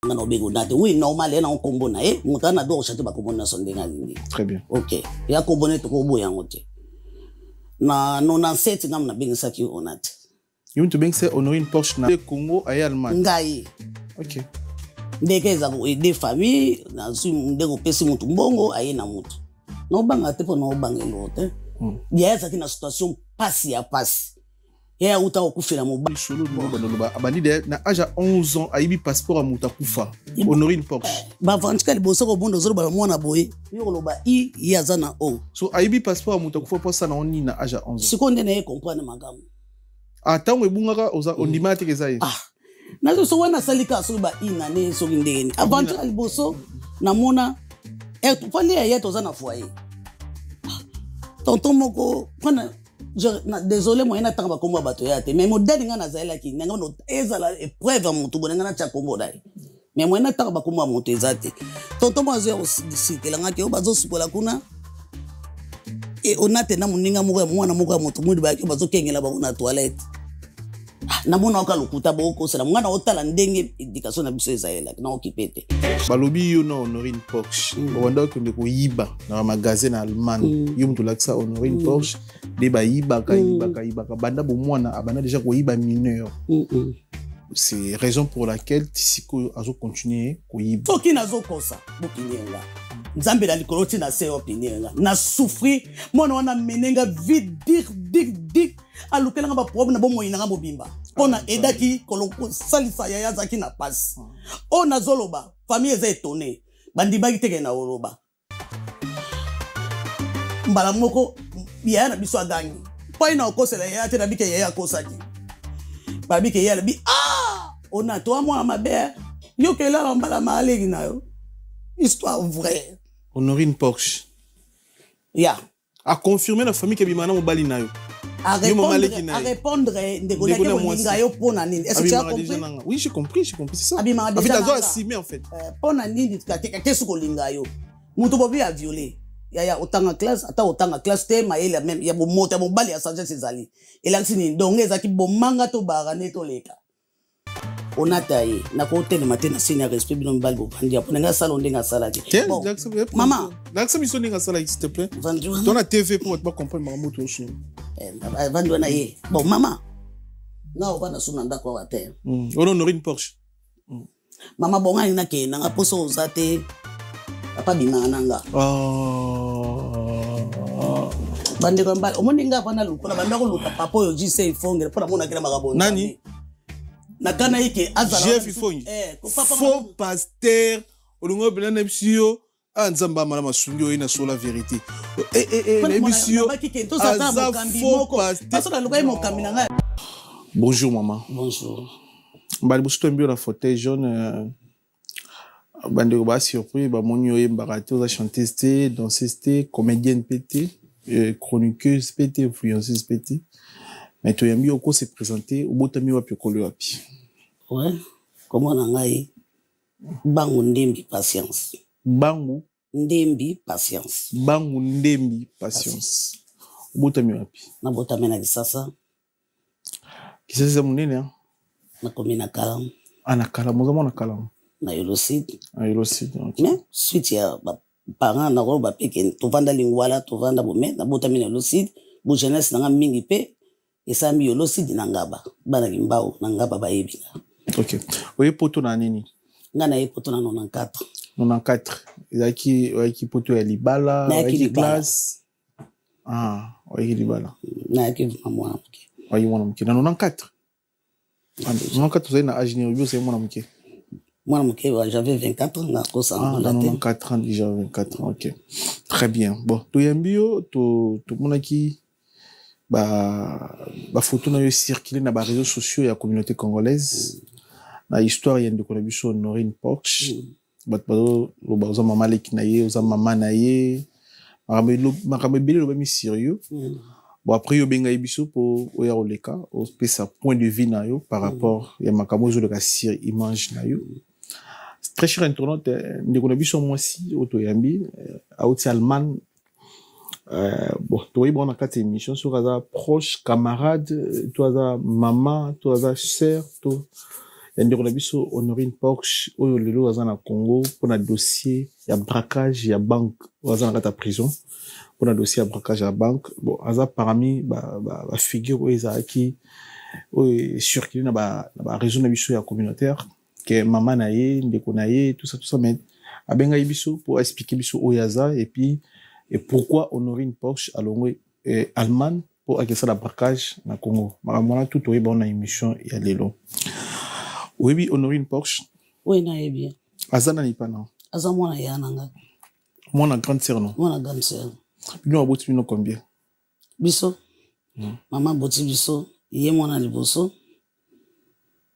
ngana obego date oui normal ena onkombo na mutana do chate ba kombo na sondenga lingi très bien OK ya kobone to ko boya ngote na 97 ngam na bengisa ki onate yum to bengisa Honorine Porsche na Congo ay Allemagne ngai OK ndekeza ko aider famille na su ndeko pesi mutu mbongo aye na mutu no banga te po no banga elote ya eza kina situation passe ya passe ya uta okufela mobali solo no baloba abandi de na âge 11 ans aibi passeport amuta kufa Honorine Porsche ba vantika liboso ko bondo zolo ba mwana boye yo loba i yaza na o so aibi passeport amuta kufa posa na oni na âge 11 ans sikonde na ye comprendre magamu atango ebungaka oza ondima te kezaye nazo so wana salika so ba ina ne so ngeni avantika liboso na mona fali ya yeto za na foyer tonton moko pana désolé moi na tanga kombo bato ya te mais modèle nga na zaela ki nga no ezala épreuve mutu bona nga na cha kombo dai mais moi na tanga kombo mutu ezate tonton mo azo sikela nga ke bazo sukola kuna et onate na muninga moko mwana moko ya mutu mudi ba ke bazo kengela ba na toilette na mona ka lokuta boko sala mwana otala ndenge éducation na biso ezaela na okipete balobi yo na Honorine Porsche wanda ko ndeko yiba na magasin na Allemagne yo mtu laksa Honorine Porsche de ba yiba ka banda bo mwana abana déjà ko yiba mineur c'est raison pour laquelle Tisiko azo continuer ko yiba toki nazo kosa bokinyenga nzambe la likoloti na se opinienga na souffrir mwana wana menenga vite dik alukelanga ba problème na bomo inanga mobimba pona edaki kolonko salisa ya yazaki na passe ona zoloba famille eza étonné bandibaki teke na oloba mbala moko ya na biso agangi pa ina okosela ya te na bike ya kosaki ba bike ya bi ona to mwa mabe yo kela mbala malegi na yo histoire vraie Honorine Porsche a confirmé la famille kebimana mobali na yo à répondre ndekona moninga yo pona nini est-ce que tu as compris oui j'ai compris c'est ça en fait azo assumer en fait pona nini qu'est-ce que linga yo mutu bobi a violé ya otanga classe te maele même ya bomota mobali ya sagesse ezali elaksini donc ezaki bomanga to barane to leka onata ye na ko telema te na senior respect bino mibali bobandi ya pona nga sala ndenga sala te bon maman laksa biso ndenga sala s'il te plaît ton na TV pour pas comprendre maman to so vandu na ye bon maman nga obana suna ndako wa te Honorine Porsche mama bonga ina ke na poso ozate papa binanga nga bande ko mbala omoninga bana lukola banda ko luka papa yo jise ifongela pona mona kila magabo nani na kana yake azala chef ifongi faux pasteur olungo belana bisio nzamba mala masungi oyina sur la vérité bonjour maman bonjour mbali busto mbio la fauteuil jaune bande ko ba surpris ba moni oye mbakate oza chanteuse te danseuse te comédienne pt chroniqueuse pt influenceuse pt mais to yambi oko se présenter obotami wapi kolo wapi ouais comment na ngai bangu ndembi patience bangu ndembi patience obotami wapi na botami na Kisasa munene na komina Kalamu ana Kalamu moza mona Kalamu na Yoloside okay. Mais suite ya parents na ko ba peke to vanda lingwala to vanda bomé na botami na Yoloside bo jeunesse na mingi pe esami Yoloside na ngaba bana kimbao na ngaba ba yebi. OK. Oye poto na nini? Ngana ye poto na 94. 94. Ezaki poto ya libala, ezaki classe. Oye libala. Na yaki mwana mke. Oye mwana mke na 94. 94 c'est na âge ni obio c'est mwana mke. Moi, j'avais 24 ans. Dans 4 ans déjà, 24 ans, ok. Très bien. Bon, tu y bio, tout le monde qui photo na yo circuler na réseaux sociaux et la communauté congolaise. Na histoire y a de collaboration Honorine Porsche. Lo baza mama leki na ye, oza mama na ye. Makambe bele lo ba mi sérieux. Bon après yo benga biso pour oya oleka, o pesa point de vue na yo par rapport ya makamo zo de ka sur image na yo. Très cher internaute, nous connaissons moi aussi autoyambi à Allemagne. Bon, toi on a 4 émissions sur un proche camarade, toi maman, toi sœur, toi ndeko na biso Honorine Porche oyo lelo aza na Congo pour un dossier ya braquage ya banque aza na kata prison pour un dossier ya braquage ya banque bon aza parmi ba figure oyo ezalaki oyo circulé na ba réseau na biso ya communautaire que maman na ye ndeko na ye tout ça mais abenga biso pour expliquer biso oyo aza et puis et pourquoi Honorine Porche alongwe Allemagne pour acquérir la braquage na Congo. Maramona tout oye ba na émission ya lelo. Oui, Honorine Porche. Oui, na bien. Azana ni pana. Azamona ya nanga. Mona grande sœur non. Mona grande sœur. Bino aboti bino combien? Biso. Maman boti biso, ye mona liboso.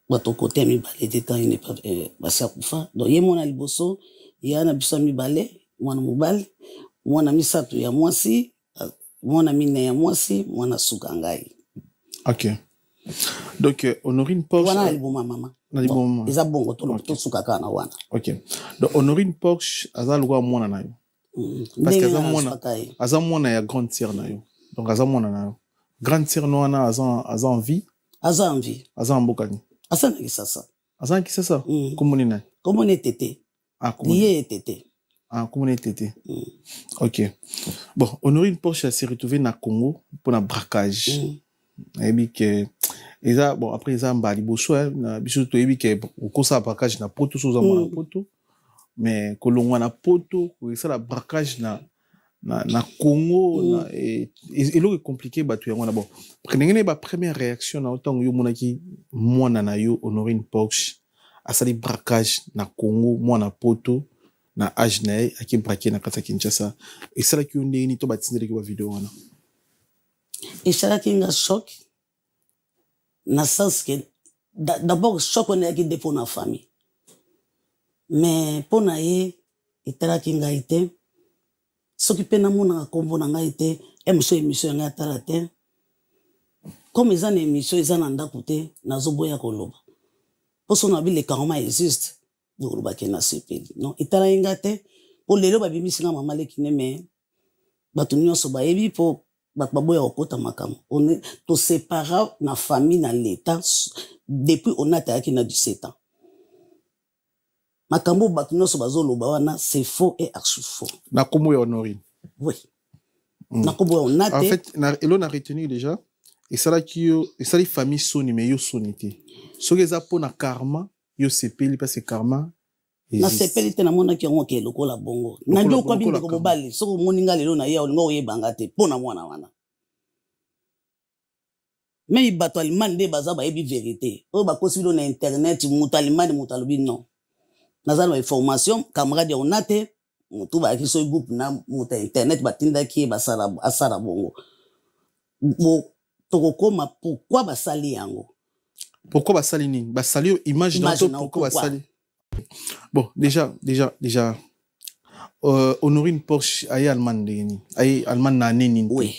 Bato côté mi balé d'état il n'est pas basa kufa. Donc ye mona liboso, ya na biso mi balé, mona mobile, mona misato ya mwasi. Mwana mine ya mwasi, mwana suka ngai. Ok. Donc, Honorine Porche... Wana aliboma mama. Bon, eza bongo to suka kana wana. Ok. Donc, Honorine Porche, aza lwa mwana na yo. Parce que aza mwana ya grande sœur na yo. Donc, aza mwana na yo. Grande sœur no wana aza en vie. Aza en vie. Aza en bokani. Aza na kisasa. Aza na kisasa? Komoni na? Komoni tete. Ah, komoni. Liye tete. Ah, comment on était? Ok. Bon, Honorine Porche s'est retrouvée na Congo pour un braquage. Et puis que, bon, après, ils ont bali bosso, na biso to ebi que, au cours de braquage na poto, sous na poto. Mais, que l'on na poto, que ça la braquage na Congo, et l'eau est compliqué, bah, tu es bon. Prenez la première réaction, na autant que yo monaki, moi na yo, Honorine Porche, à ça les braquage na Congo, moi na poto. Na âge na aki braqué na kata Kinshasa et ça là qui on est ni to batindele ki ba vidéo wana et ça là qui nga choc na sens que d'abord choc on est qui dépend na famille mais pour na ye etala ki nga ite s'occuper na mona kombo na nga ite émission nga tala te comme ils en émission ils en anda côté na zoboya koloba pour son abi le karma existe donc ba kena sepeli non itala ingate pour lelo ba bimisi nga mama lekine mais batu nyonso ba yebi po baboya okota makamo on est to séparer na famille na l'état depuis on a taaki na 17 ans makambo batu nyonso bazoloba wana c'est faux et archi faux na komo ya Honorine oui na komo on a en fait na elo na retenu déjà et ça là qui et ça les familles soni mais yo sonité so que ça pour na karma yo sepeli parce que karma na sepeli te na mona ki ngo ke lokola bongo na ndio kwa bindi ko mobali soko moninga lelo na ya olingo oyebanga te pona mwana wana mais bato alimani de baza ba yebi vérité o ba kosi na internet mutalimani mutalobi non naza na information camarade on a te mutu ba ki so groupe na muta internet batinda ki basala asala bongo bo tokokoma pourquoi basali yango. Pourquoi basali nini? Basali image dans pourquoi basali. Bon, déjà Honorine Porche aye Allemagne nini? Aye Allemagne na nini? Oui.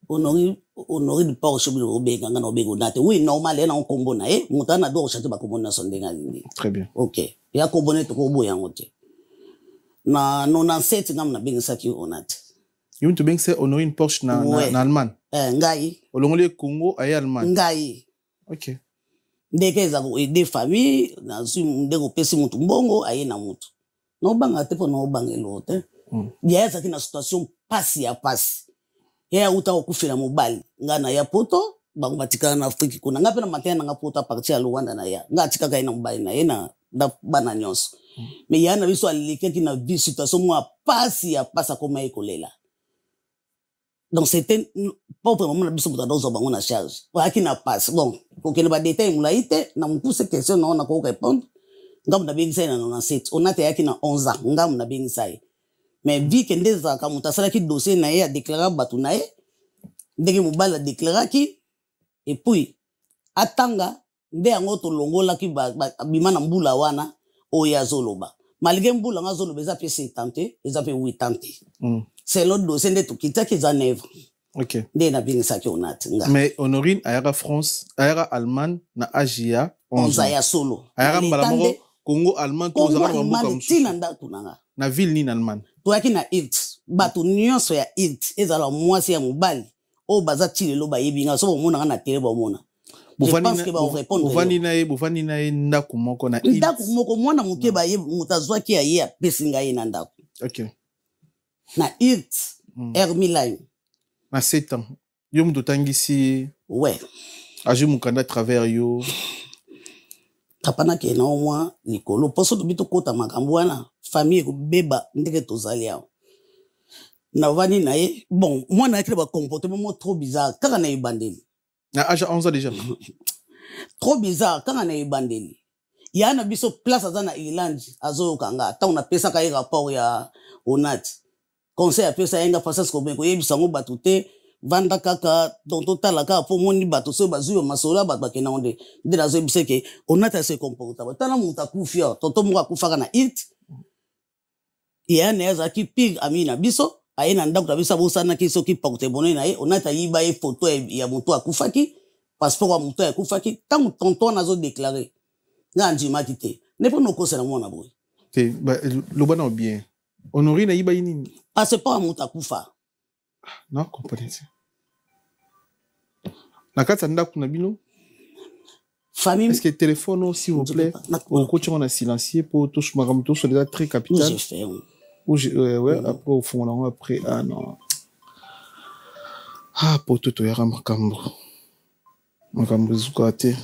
Honorine Porche bi obega ngana obega nate. Oui, normal na kombo na mutana do chate ba kombo na sondenga nini. Très bien. OK. Ya kombo ne to ko boya ngote. Na 97 ngam na benga saki onate. Yum to benga Honorine Porche na Allemagne. Ngai. Olongole Congo aye Allemagne. Ngai. OK. Ndeke za ko aider famille na su ndeko pesi mutu mbongo aye na mutu. No banga te po no banga elote. Ya za kina situation pasi ya pasi. Ya uta okufela mobali ngana ya poto bango batikana na Afrique kuna ngape na matena nga poto parti ya Rwanda na ya. Nga tika kai na mobali na ye na bana nyonso. Mais ya na biso alike kina vie situation mo pasi ya pasa koma ekolela. Donc c'était pas vraiment la biso dans zo bango na charge. Wa kina passe bon. Pour que le détail mulaite na mpuse question na on a ko répondre. Ngam na bengisa na 97. On a te yaki na 11 ans. Ngam na bengisa. Mais vu que ndeza ka mutasala ki dossier na ye a déclarer batu na ye. Ndenge mobala déclarer ki et puis atanga nde yango to longola ki bima na mbula wana o ya zoloba. Malgré mbula nga zoloba eza pe 70, eza pe 80. C'est l'autre dossier nde to kita ki za 9. OK. Nde na bengisa ki onati nga. Mais Honorine ayara France, ayara Allemagne na Agia 11 ans. Ya solo. Ayara mbala Congo Allemagne to zaka mboka mtina ndatu nanga. Na ville ni na Allemagne. To yaki na Ilt. Batu nyonso ya Ilt ezala mwasi ya mobali. O baza chile lo ba yebinga so mona na tele ba mona. Je pense que va répondre. Bovani na ndaku moko na ndaku moko mwana muke ba ye mutazwa ki aye apesinga ye na ndaku. OK. Na Irt Hermiline. Na 7 ans. Yo mtu tangisi. Ouais. Aju mukanda à travers yo. Kapana ke na omwa likolo poso to bito kota makambo wana famille ko beba ndeke tozali awo. Na vani na ye bon mwana akile ba comportement trop bizarre kaka na ibandeli. Na âge 11 ans déjà. Trop bizarre kaka na ibandeli. Ya na biso place azana Irlande azo kanga ta una pesa ka rapport ya Onat. Conseil a pesa yenga fasas ko beko yebisa ngo batute vanda kaka tonto talaka po moni bato so bazuyo masola bat bakena onde de la zo biseke Onat se comporta tana muta kufia tonto muka kufaka na it ya neza ki pig amina biso aina ndaku tabisa bosana kiso ki pakute bono na ye Onat yiba e photo ya mutu akufaki passeport wa mutu akufaki tangu tonto nazo déclarer nga njima kite ne po noko sera mwana boy te lo bana bien Honorine yiba yini passeport wa mutu akufa non comprenez na kata ndaku na bino famille est-ce que téléphone s'il vous plaît on continue on a silencieux pour tous magamuto sur déjà très capital j'ai fait ouais après au fond là après ah non pour tout ya makambo zukate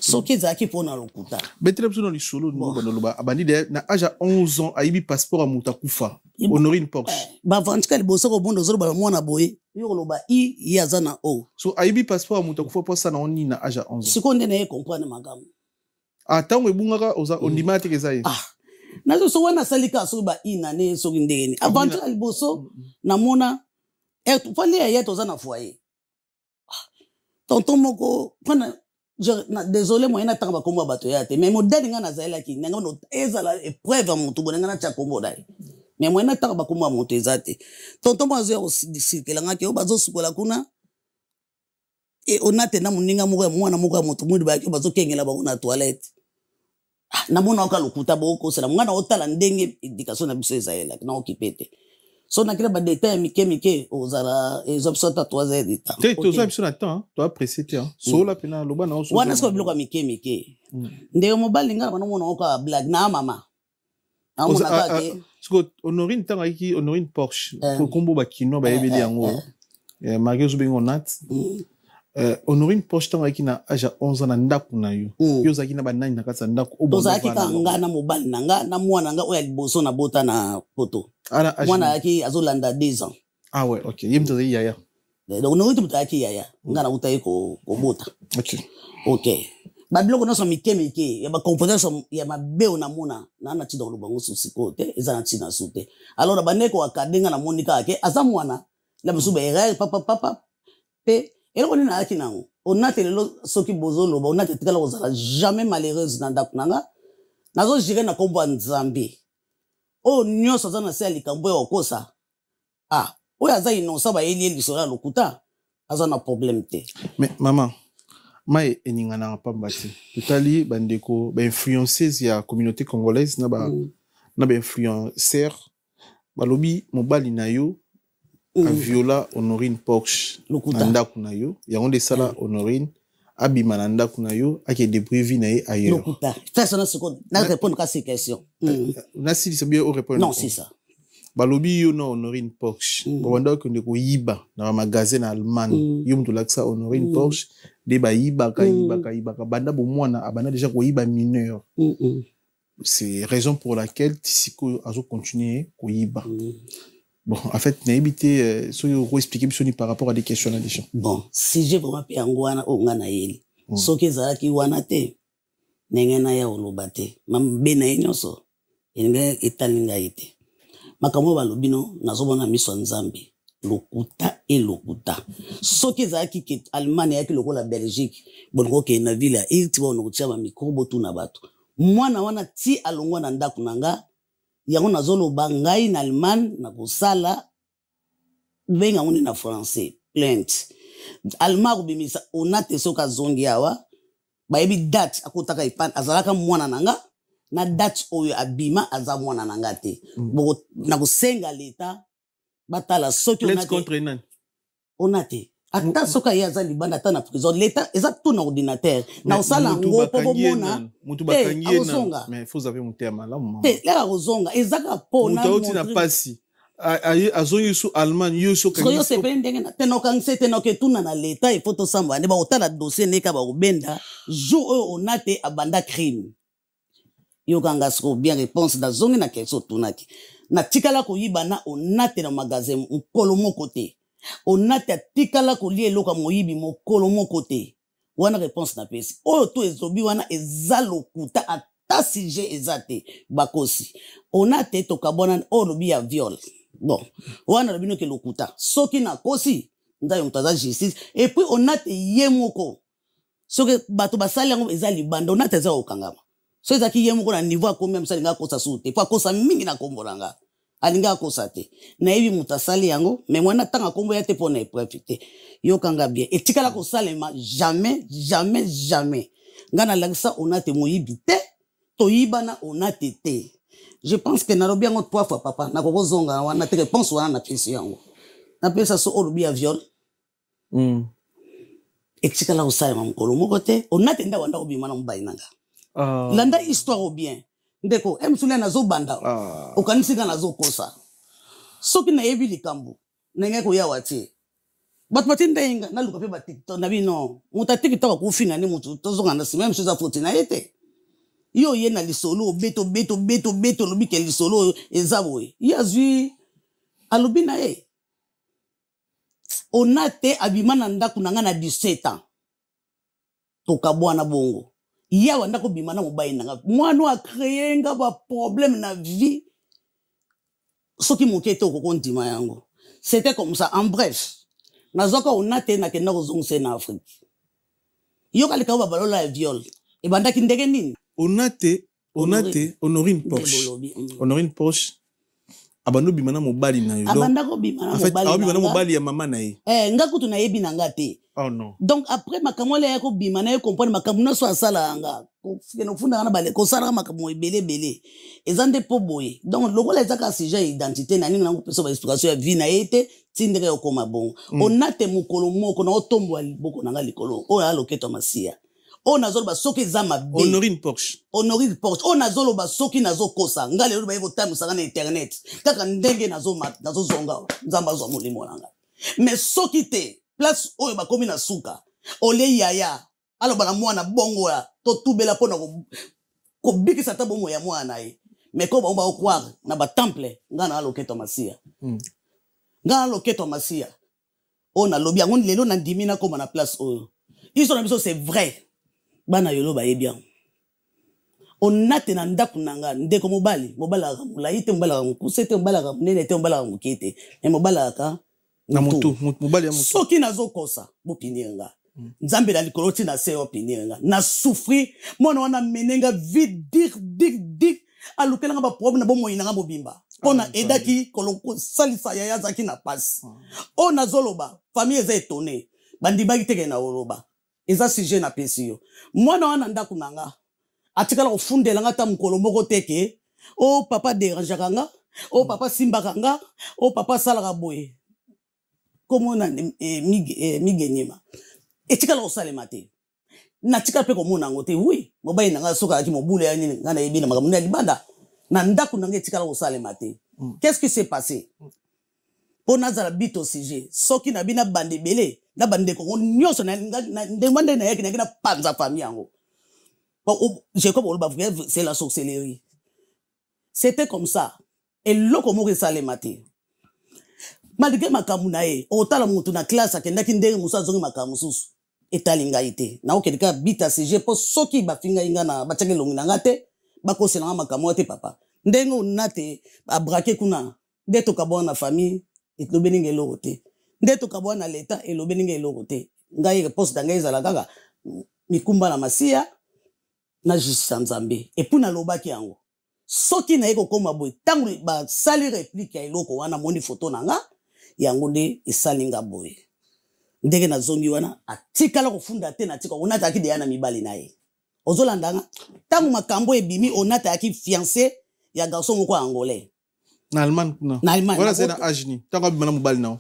soki zaki pona lokuta betre biso na lisolo no banoba abandi de na âge 11 ans ayibi passeport a mutakufa Honorine Porsche ba vantika liboso ko bondo zolo ba mwana boye yo loba i yazana o so ayibi passeport a mutakufa pour ça na oni na âge 11 ans sikonde na ye comprendre magamu tango ebungaka oza ondima te kezaye nazo so wana salika so ba ina ne so ndeni avantika liboso na mona fali ya yeto za na foyer tonton moko pana désolé moi na tanga komba bato ya te mais modèle nga nazala ki nga no ezala épreuve mutu bonanga na chakombo dai mais moi na tanga komba mutu ezate tonton mo azo circuler nga ke bazo sukola kuna et Onat na muninga moko mwana moko mutu mundi ba ke bazo kengela ba na toilette na mona ka lokuta boko sala mwana otala ndenge éducation na biso ezala na okipete so na kila ba détail mike ozala ezopsota 3 heures de temps te tozo biso na temps to apprécier te so la pena loba na so wana sko biloko mike ndeo mobali ngala bana mona oka blague na mama amona ka ke sko Honorine tanga ki Honorine Porsche ko kombo ba kino ba yebeli yango Mario Zubengo Onat Honorine Porsche tanga ki na âge 11 ans na ndaku na yo yo zaki na banani na kasa ndaku obo zaki ka ngana mobali nanga na mwana nga oya liboso na bota na poto mwana yaki azolanda 10 ans ouais OK yimto yaya donc no mutu taki yaya ngana utaye ko bota OK babiloko no so mike ya ba composition ya mabeo na mona na ti dans le bango susikote eza na ti na sute alors baneko akadenga na monika ake aza mwana la musuba erreur papa pe eloko ni na yaki nango Onat lelo soki bozolo ba Onat tikala kozala jamais malheureuse na ndaku nanga nazo jire na kombo Nzambe o nyoso za na sali kambo ya okosa oya za inonsa ba yeli lisola lokuta aza na problème te mais maman mai eninga na pamba te totali bandeko ba influenceuse ya communauté congolaise na ba influenceur balobi mobali na yo a viola Honorine Porsche na ndaku na yo yango de sala Honorine abima na ndaku na yo ake débrouiller na ye ailleurs lokuta personne seconde na répondre à ces questions na si c'est bien au répondre non c'est ça balobi yo na Honorine Porsche banda ko ndeko yiba na magasin na Allemagne yo mtu laksa Honorine Porsche de ba yiba ka banda bo mwana abana déjà ko yiba mineur c'est raison pour laquelle Tisiko azo continuer ko yiba bon en fait n'a évité so yo expliquer bisoni par rapport à des questions là déjà bon si j'ai vraiment pe ngwana o ngana yeli so ke zaki wana te nengena ya olobate mambe na inyoso enge etalinga ite makambo balobino nazobona miso Nzambe lokuta et lokuta soki zaki ke Allemagne yaki lokola Belgique bongo ke na ville ya Irt bono kuchama mikrobo tu na bato mwana wana ti alongwa na ndaku nanga yango nazoloba ngai na Allemagne na kosala benga ngoni na français plainte Allemagne bimisa Onat soka zongi awa bayebi date akotaka ipan azalaka mwana nanga na date oyo abima aza mwana nanga te bo na kosenga leta batala soki Onat contre nani Onat ata soka ya za libanda ata na prison l'état eza tout na ordinateur na osala ngo po bomona mutu bakangie na mais faut avoir monter malamu mama la ozonga ezaka po na mutu na pasi azongi su allemand yoso kangi so sepe ndenge na tenokangise tenoke tuna na l'état il faut to samba ne ba otala dossier neka ba obenda jour onate abanda crime yo kanga sko bien réponse da zongi na question tunaki na tikala ko yibana onate na magasin mokolo moko te onate tikala ko lie loka moyibi mokolo moko te wana réponse na pesi oyo to ezobi wana ezalokuta ata sujet ezate bakosi onate to kabona olobi ya viol bon wana lobino ke lokuta soki na kosi ndayo mutaza justice et puis onate yemoko soki bato basali yango eza libanda onate za okangama so ezaki yemoko na niveau a combien msalinga kosa sute po akosa mingi na kombolanga alinga kosa te na yebi mutasali yango mais mwana tanga kombo ya te pona épreuve te yo kanga bien etikala ko salema jamais ngana langisa onate moyibi te to yibana onate te je pense que nalobi yango 3 fois papa na kokozonga wana te réponse wana na pesi yango na pesa so olobi ya viol etikala ko salema mokolo moko te onate nda wanda obima na mbayi nanga landa histoire au bien ndeko emsule nazo banda okanisika nazo kosa soki na yebi likambo nenge ko ya wati bat matinda inga na luka pe ba TikTok na bino muta TikTok ko fina ni mutu tozonga na même chose a foti na yete yo ye na lisolo beto lobi ke lisolo ezaboy yazwi alobi na e onate abimana ndaku nanga na 17 ans to kabwana bongo ya wanda ko bimana mobayi nanga mwana a créer nga ba problème na vie soki moketo ko kontima yango c'était comme ça en bref nazoka onate na kenda ko zongse na Afrique yo kalika ba balola ya viol e bandaki ndenge nini onate Honorine Porsche abando bimana mobali na yo abanda ko bimana mobali en fait bimana mobali ya mama na ye nga kutu na yebi nanga te oh non donc après makamole ya ko bimana ye comprendre makamuna so asala anga ko fikeno funda na bale ko sala makamo ebele ezande po boye donc lokola ezaka sujet identité na ninga ngopesa ba explication ya vie na yete tindere okoma bon onate mukolo moko na otombo liboko nanga likolo o ya loketo masia o nazolo ba soki zama be Honorine Porsche o nazolo ba soki nazo kosa ngale lo ba yeko time sanga na internet kaka ndenge nazo zonga nzamba zo molimo nanga mais soki te place oyo ba komi na suka ole yaya alo bana mwana bongo ya to tubela pona ko bikisa ta bomo ya mwana ye mais ko ba okwa na ba temple ngana loketo masia ngana loketo masia o na lobi yango lelo na ndimina koma na place oyo iso na biso c'est vrai bana yolo ba bien onate na ndaku nanga ndeko mobali ka mulai te mobala ka mkusete mobala ka munene te mobala ka mukete mais mobala ka na mutu mobali ya mutu soki nazo kosa bopinenga nzambe na likoloti na se opinenga na souffrir mona wana menenga vite dik alukelanga ba problème na bomo inanga mobimba pona edaki kolonko salisa ya yazaki na passe o nazoloba famille eza étonné bandibaki teke na oloba eza sujet na pesio mwana wana ndaku nanga atikala ofundela nga ta mukolo moko teke o papa dérange kanga o papa simba kanga o papa salaka boye komona migenyema etikala osalema te na tika pe komona ngo te oui mobai nanga soka aki mobule ya nini ngana yebina makamuna libanda na ndaku nanga etikala osalema te qu'est-ce qui s'est passé pona zala bito sujet soki na bina bande belé na bande ko nyonso na demande na yaki na panza famille yango je comprends le c'est la sorcellerie c'était comme ça et loko moko salema te malgré makamu na ye otala mutu na classe akendaki ndenge musa zongi makamu susu etalinga ite na okelika bita CG po soki bafinga inga na bachake longi na ngate bakosela nga makamu te papa ndenge onate abrake kuna ndeto kabona na famille elobeninga eloko te ndeto kabona na leta elobeninga eloko te ngai poste ngai ezala kaka mikumba na masia na justice nzambe epuna lobaki yango soki na yeko koma boy tangu ba sali réplique ya eloko wana moni photo nanga yango nde esalinga boy ndenge na zongi wana atikala kofunda te na tika onata aki deya na mibali na ye ozolandanga tangu makambo ebimi onata aki fiancé ya garçon moko angolais na Allemagne non na Allemagne voilà c'est na Agni tangu bimana mobali na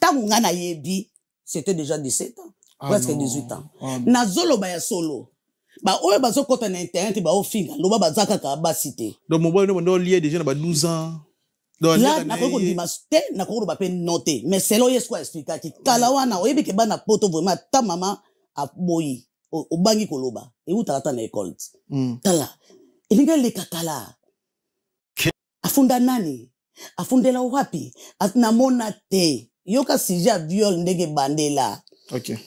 tangu nga na yebi c'était déjà 17 ans. Ah presque non. 18 ans. Ah non. Nazolo ba ya solo. Ba oyo bazo kota na internet ba ofinga loba bazaka ka basité. Donc mon boy no lié déjà na 12 ans. Donc Là na ko dimaste na ko ba pe noter mais c'est là yesko expliquer ki kala wana oyebi ke bana poto vraiment ta maman a boyi o bangi koloba e utata na école. Tala. Elinga le kakala. Afunda nani? Afundela wapi? Namona te. Yoka sija viol ndege bandela. OK.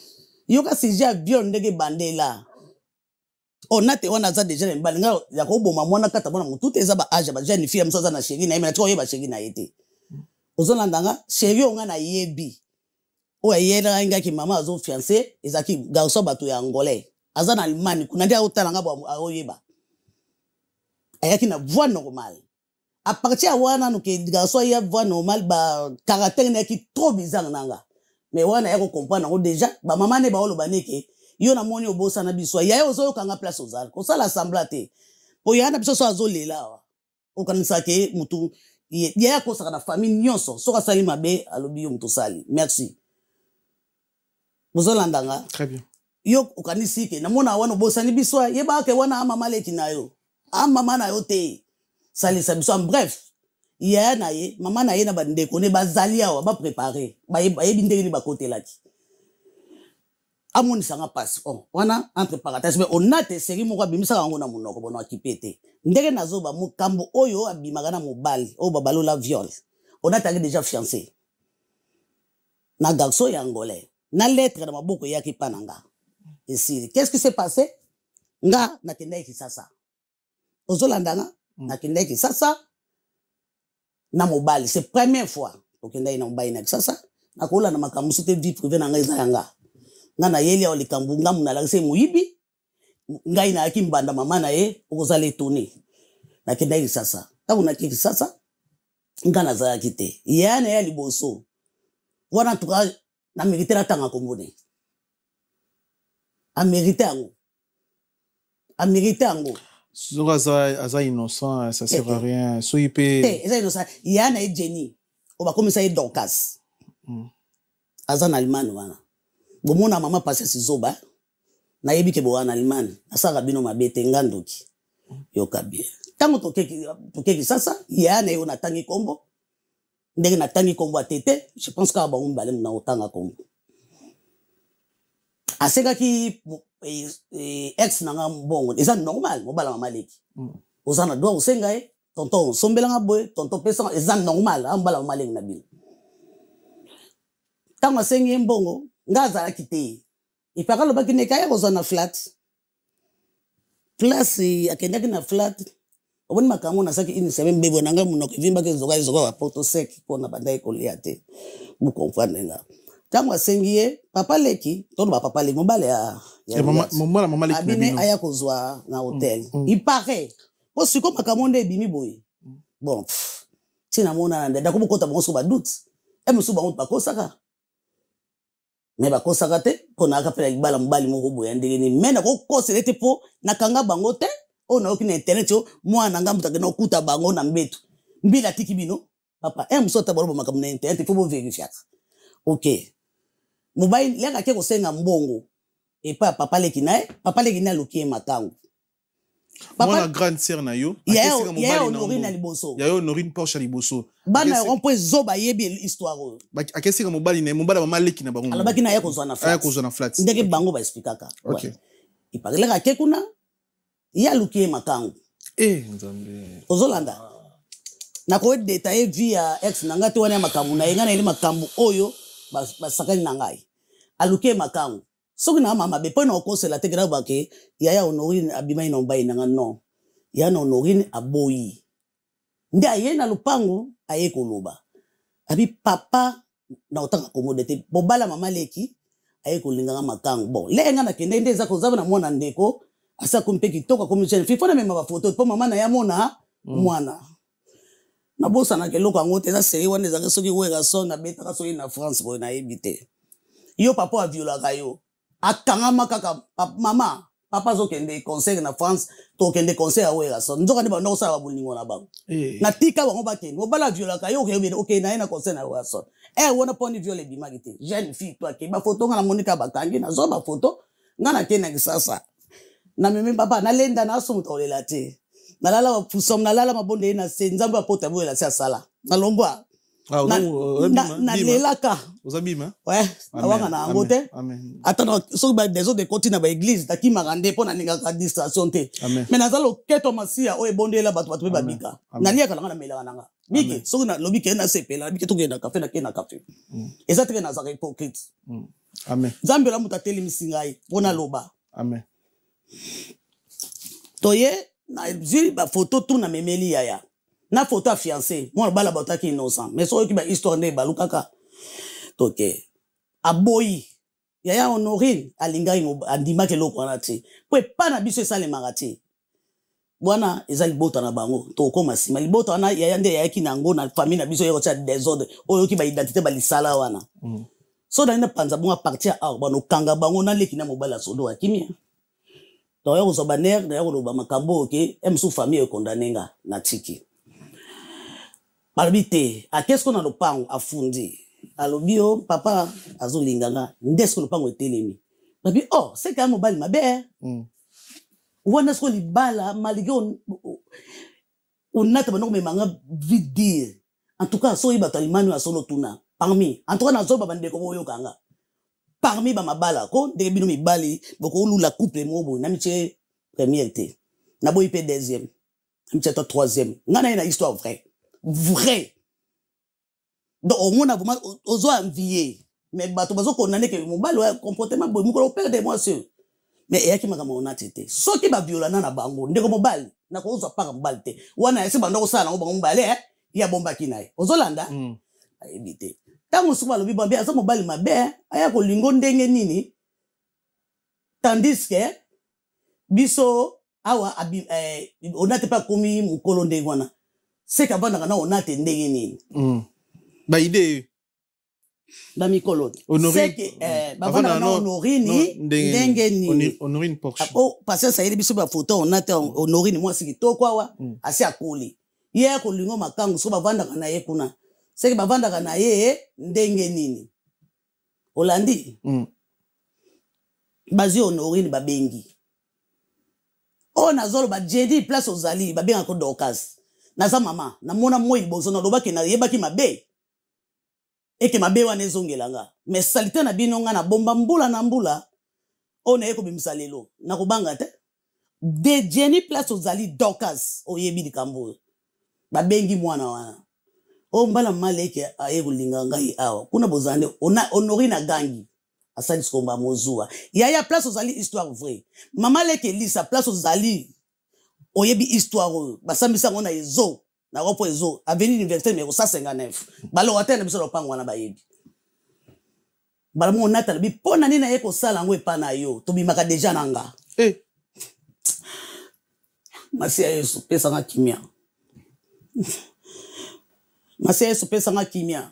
Yoka sija viol ndege bandela. Onate wana za déjà mbalinga ya ko boma mwana kata bona mutu eza ba age ba jeune fille msoza na chérie na yema tiko yeba chérie na yete. Ozolanda chérie onga na yebi. O yela nga ki mama azo fiancé ezaki garçon bato ya angolais. Aza na Allemagne kuna ndia otala nga ba oyeba. Ayaki na voix normale. À partir de wana no ke garçon ya voix normale ba caractère na ki trop bizarre nanga. Mais wana ya ko comprendre ngo déjà ba mama ne ba oloba neke yo na moni obosa na biso ya ozo kanga place ozal ko sala semblate po yana biso so azolela o kanisa ke mutu ya ko saka na famille nyonso so ka sali mabe alobi yo mutu sali merci bozolandanga très bien yo o kanisi ke na mona wana obosa ni biso ye ba ke wana mama leki na yo mama na yo te sali sa biso bref ya na ye mama na ye na bande ko ne bazali awa ba préparer ba ye bindeli ni bakotelaki amoni sanga passe wana entre parenthèses mais on a te série moko bimisa kango na monoko bona kipete ndenge nazoba mukambo oyo abimaka na mobali o babalo la viol on a tagi déjà fiancé na garçon ya angolais na lettre na maboko yaki pananga ici qu'est-ce qui s'est passé nga na kendeki sasa ozolandanga na kendeki sasa na mobali c'est première fois okendai na mobali na sasa na kola na makambo c'était vie privée na nga ezanga ngana yeli au likambu ngamu na lakse muibi ngai na akimbanda mama na ye okozale tone na kendai sasa ta una kiki sasa ngana za kite yana ya liboso wana tuka na mérité na tanga kombone a mérité ango so aza innocent ça sert à rien so il peut eza innocent yana e Jenny oba komisa e Dorcas aza na Allemagne wana bomona mama passé sizoba na yebi ke bowana Allemagne asaka bino mabete ngandoki yoka bien tango tokeki sasa yana yo na tangi kombo ndenge na tangi kombo atete je pense ka ba umbale na otanga kombo aseka ki ex nanga mbongo eza normal mobala mama leki ozana do osenga e tonton sombela nga boy tonton pesa eza normal ambala mama leki na bino tango asengi mbongo ngaza kite ipaka loba kineka ya kozana flat place akendaki na flat oboni makambo na saki ini sebe mbebo nanga munoko vimba ke zoka wa poto sec pona bandai kolia te bu comprendre nga tango asengie papa leki to ba papa leki mobale ya mama leki abine aya kozwa na hotel ipare po siko makambo nde bimi boy bon tina mona na ndako bokota bonso ba doute musu ba mot bakosaka mais bakosaka te pona aka pela libala mobali moko boya ndenge ni mena ko kosele te po nakanga bango te o na okina internet yo mwana nga mutaka na okuta bango na mbeto mbila tiki bino papa musota baloba makambo na internet fo bo vérifier OK mobile leka ke kosenga mbongo et pas papa leki na lokie makango papa la grande sœur na yo ya Honorine na liboso ya Honorine Porsche liboso bana rompo zoba yebi histoire oyo akesika mobali mama leki na bango alobaki na ya kozwa na flat ndenge bango ba expliquaka OK ipareleka ke kuna ya lokie makango nzambe ozolanda na ko détailler via ex nanga te wana makambo na yenga na ile makambo oyo basakani na ngai aluke makango soki na mama be pona okosela te graba ke ya Honorine abimai na mbai nanga non ya na Honorine aboyi ndi aye na lupango aye koloba abi papa na otanga komode te bobala mama leki aye kolinga makango bon lenga na kende ndeza kozaba na mwana ndeko asa kompe kitoko komishene fifona mema ba photo po mama na ya mona mwana na bosa na keloko ngo te za seri wana za soki wega so na beta so na France boy na ebite yo papa a viola kayo akanga makaka mama papa zo kende conseil na France to kende conseil awera so nzoka ne ba no sa babulingo na bango na tika bango ba kende obala viola ka yo okay na ina conseil na wera so wona poni viole bimagite jeune fille toi ke ba photo ngana monika bakangi na zo ba photo ngana kena kisasa na meme papa na lenda na so mutolela te na lala wa pusom na lala mabonde na se nzambe apota boela sia sala na longwa na lelaka ozabima ouais awanga na ngote attends so ba des autres de continue ba église ta ki marande pona ninga ka distraction te mais na zalo keto masia o ebondela batu ba bika na lia kala na melanga nanga biki so na lobi ke na sepela biki to ke na café na ke na café ezatre na zaka hypocrite amen zambe la mutateli misingai pona loba amen toye na zili ba photo tout na memeli yaya na photo a fiancé moi bala bataki innocent mais so ki ba histoire ne balukaka toke aboyi yaya Honorine alingai andima ke loko na ti po pa na biso sale magati bwana ezali bota na bango to koma sima libota na yaya nde yaya kinango na famille na biso yeko cha désordre oyo ki ba identité ba lisala wana so na ina panza bonga partir a bano kanga bango na leki na mobala sodo akimia to yako zo baner na yako ba makambo ke emsu famille condamnenga na tiki balbite a qu'est-ce qu'on a le pango afundi alobio papa azolinganga ndesko le pango etelemi babi oh c'est quand mobile mabe wana sko libala malgré on a tabano me manga vide en tout cas so ibata limanu asolo tuna parmi en tout cas na zo babande ko boyo kanga parmi ba mabala ko de bino mibali boko lula couple mobo na miche première té na boy pe deuxième na miche troisième ngana ina histoire vrai donc au moins vraiment ozo envier mais bato bazo condamner que mobali wa comportement boy mukolo perdre moi sûr mais eyaki makama onati te soki ba violana na bango ndeko mobali na ko ozo paka mobali te wana ese bando ko sala ngo bango mobali ya bomba kinaye ozolanda ayebite tango suba lobi bambi aza mobali mabe aya ko lingo ndenge nini tandis que biso awa onate pa komi mukolo ndenge wana c'est qu'avant na onate ndenge nini ba idée ba mikolo c'est que bavana na Honorine ndenge nini Honorine Porsche parce que ça y est biso ba photo onate Honorine moi siki to kwawa asi akoli ye ko lingo makangu so bavanda kana ye kuna c'est que bavanda kana ye ndenge nini Olandi bazi Honorine babengi ona zolo ba jendi place ozali babenga ko Dorcas naza mama na mona moi liboso na lobaki na yebaki mabe eke mabe wana ezongelanga mais salite na bino nga na bomba mbula na mbula ona eko bimsalelo na kubanga te de jeni place ozali Dorcas oyebi likambo babengi mwana wana o mbala maleke ayeko linganga awa kuna bozande ona Honorine gangi asali skomba mozua yaya place ozali histoire vraie mama leke lisa place ozali oyebi histoire basambisa ngona ezo na ropo ezo avenue université numéro 159 balo atene biso lopango wana bayebi balamu onata bi pona nina yeko sala ngo epana yo to bimaka déjà nanga Masia Yesu pesa nga kimia Masia Yesu pesa nga kimia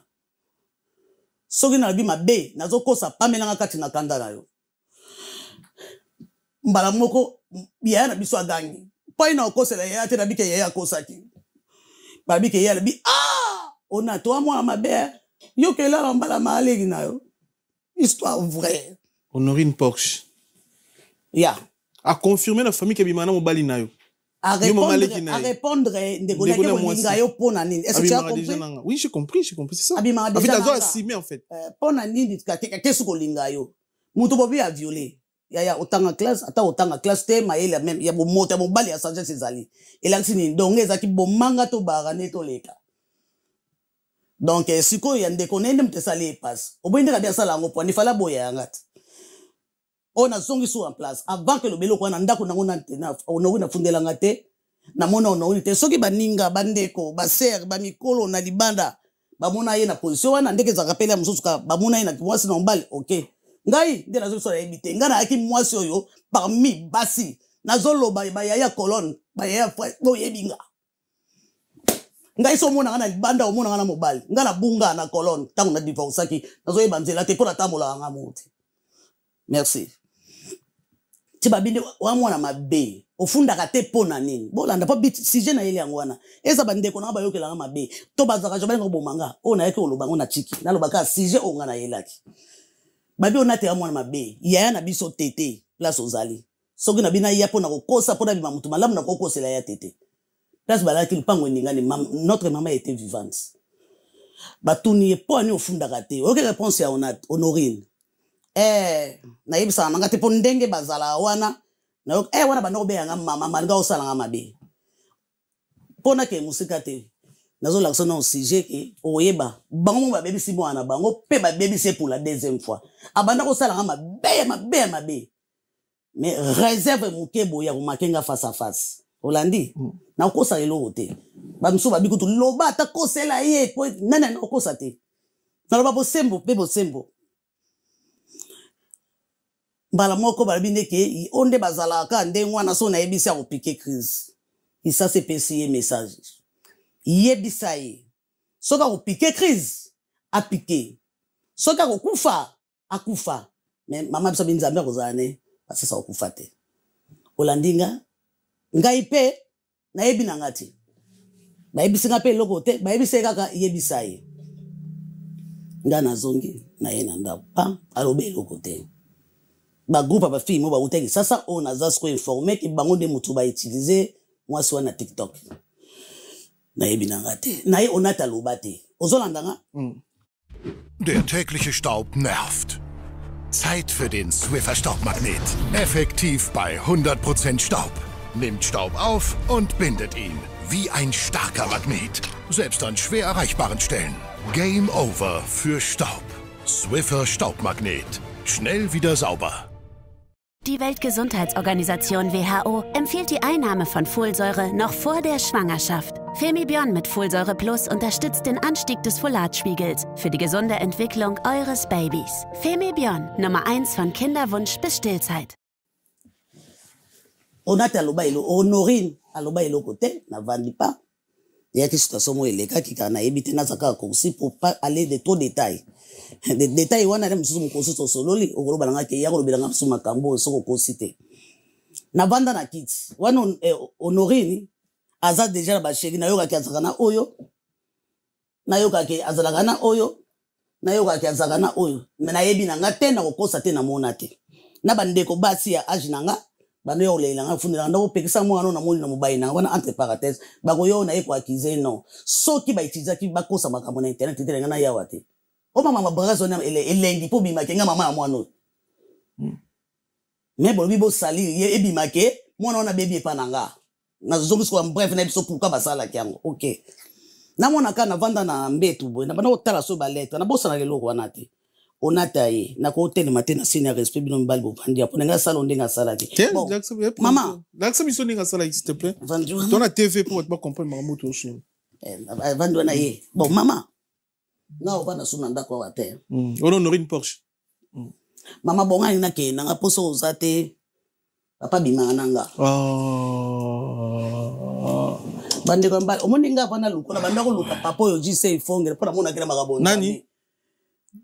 soki na bi mabe nazo kosa pamela nga kati na kanda na yo mbala moko biya na biso agangi Paina okosela ya te na bike ya kosaki babike ya bi ona to amwa mabe yo ke la mbala malegi na yo histoire vraie Honorine Porsche a confirmé la famille que bimana mobali na yo à répondre de kolinga yo pona nini est-ce que tu as compris oui j'ai compris c'est ça en fait azo assumer en fait pona nini qu'est-ce kolinga yo muto bobi a violé ya otanga classe ata otanga classe te maela même ya bomoto ya mobali ya sagesse ezali elaksini donc ezaki bomanga to barane to leka donc siko ya ndeko nende mtesali passe oboinde ka dia sala ngo poni fala boya yangati ona zongi sur en place avant que le belo ko na ndako nango na tena ono na fundela ngate na mona ono te soki baninga bandeko ba ser ba mikolo na libanda ba mona ye na position wana ndeke za kapela mususu ka ba mona ye na mwasi na mbali okay ngai nde nazo so ebite ngana aki mwasi oyo parmi basi nazoloba ba ya colonne ba ya boyebinga ngai so mona ngana libanda omona ngana mobali ngana bunga na colonne tangu na divorce ki nazo ebanzela te pona tamola nga muti merci ti babinde wa mwana mabe ofundaka te pona nini bolanda po bit sujet na yeli yango wana eza bandeko na bayokelanga mabe to bazaka jo balinga bomanga o na yeke olobango na chiki na lobaka sujet onga na yelaki babi onate ya mwana mabe yaya na biso tete place ozali soki na bina ya pona kokosa pona bima mutu malamu na kokosela ya tete place balaki lupango ningani notre maman était vivante batuni po ani ofundaka te oke réponse ya Honorine na yebisa nanga te po ndenge bazala wana na wana banoko be yanga mama malinga osala nga mabe pona ke musika te nazo lakso na sujet ke oyeba bango ba baby si mwana bango pe ba baby c'est pour la deuxième fois abanda ko sala nga mabe mais réserve mukebo ya kumakenga face à face olandi na kosa lelo te ba mso ba bikutu loba ta kosela ye po nana na kosa te na loba bo sembo mbala moko balabinde ke onde bazala ka nde mwana so na yebisa ko piquer crise isa se pesier message yebisa ye soka ko piquer crise a piquer soka ko kufa akufa mais mama biso binzambe ko zane asasa ko kufa te olandinga ngai pe na yebi na ngati ba yebisa nga pe loko te ba yebisa kaka yebisa ye ngana zongi na ye na ndabo pa alobe loko te ba groupe ba fille mo ba uteki sasa on a zasko informer ki bango de mutu ba utiliser moi soit na TikTok na yebina ngate na ye onata lobate ozolandanga Der tägliche Staub nervt. Zeit für den Swiffer Staubmagnet. Effektiv bei 100% Staub. Nimmt Staub auf und bindet ihn. Wie ein starker Magnet. Selbst an schwer erreichbaren Stellen. Game over für Staub. Swiffer Staubmagnet. Schnell wieder sauber. Die Weltgesundheitsorganisation WHO empfiehlt die Einnahme von Folsäure noch vor der Schwangerschaft. Femibion mit Folsäure Plus unterstützt den Anstieg des Folatspiegels für die gesunde Entwicklung eures Babys. Femibion, Nummer 1 von Kinderwunsch bis Stillzeit. Onate aloba elo Honorine aloba elo kote na vandipa. Ya ki situation mo eleka ki kana ebite na zaka ko si pour pas aller de trop détails. Des détails wana dem susu mkosi to sololi okolo balanga ke ya ko lobelanga susu makambo soko ko cité. Na vanda na kits. Wana Honorine aza déjà ba sheri na yoka ki azakana oyo. Na yoka ki azalakana oyo. Na yoka ki azakana oyo. Na yebi na ngate na kokosa te na mona te. Na bandeko basi ya age nanga bano yo leila nga fundira ndako pekisa mwana na moli na mobile na wana entre parenthèses bako yo na eko akize non soki ba utiliser ki bakosa makambo na internet te ngana yawa te o mama brazo na elengi po bima ke nga mama ya mwana mais bo bibo sali ye ebima ke mwana na baby epa nanga na zongi so bref na biso pourquoi basala kiango OK na mwana kana vanda na mbetu boy na bana otala so ba lettre na bosa na lelo wana te onata ye na ko hotel matin na sina respect bino mbali bopandia pona nga sala ondenga sala te bon mama l'accès mission ninga sala s'il te plaît ton a TV pour pas comprendre mamuto so vandu na ye bon mama na obana suna ndako wa te on Honorine Porsche mama bonga ina ke na poso uzate papa bima nanga bande ko mbali omoninga pana lukola banda ko luka papa yo jise ifongere pona mona kira magabonza nani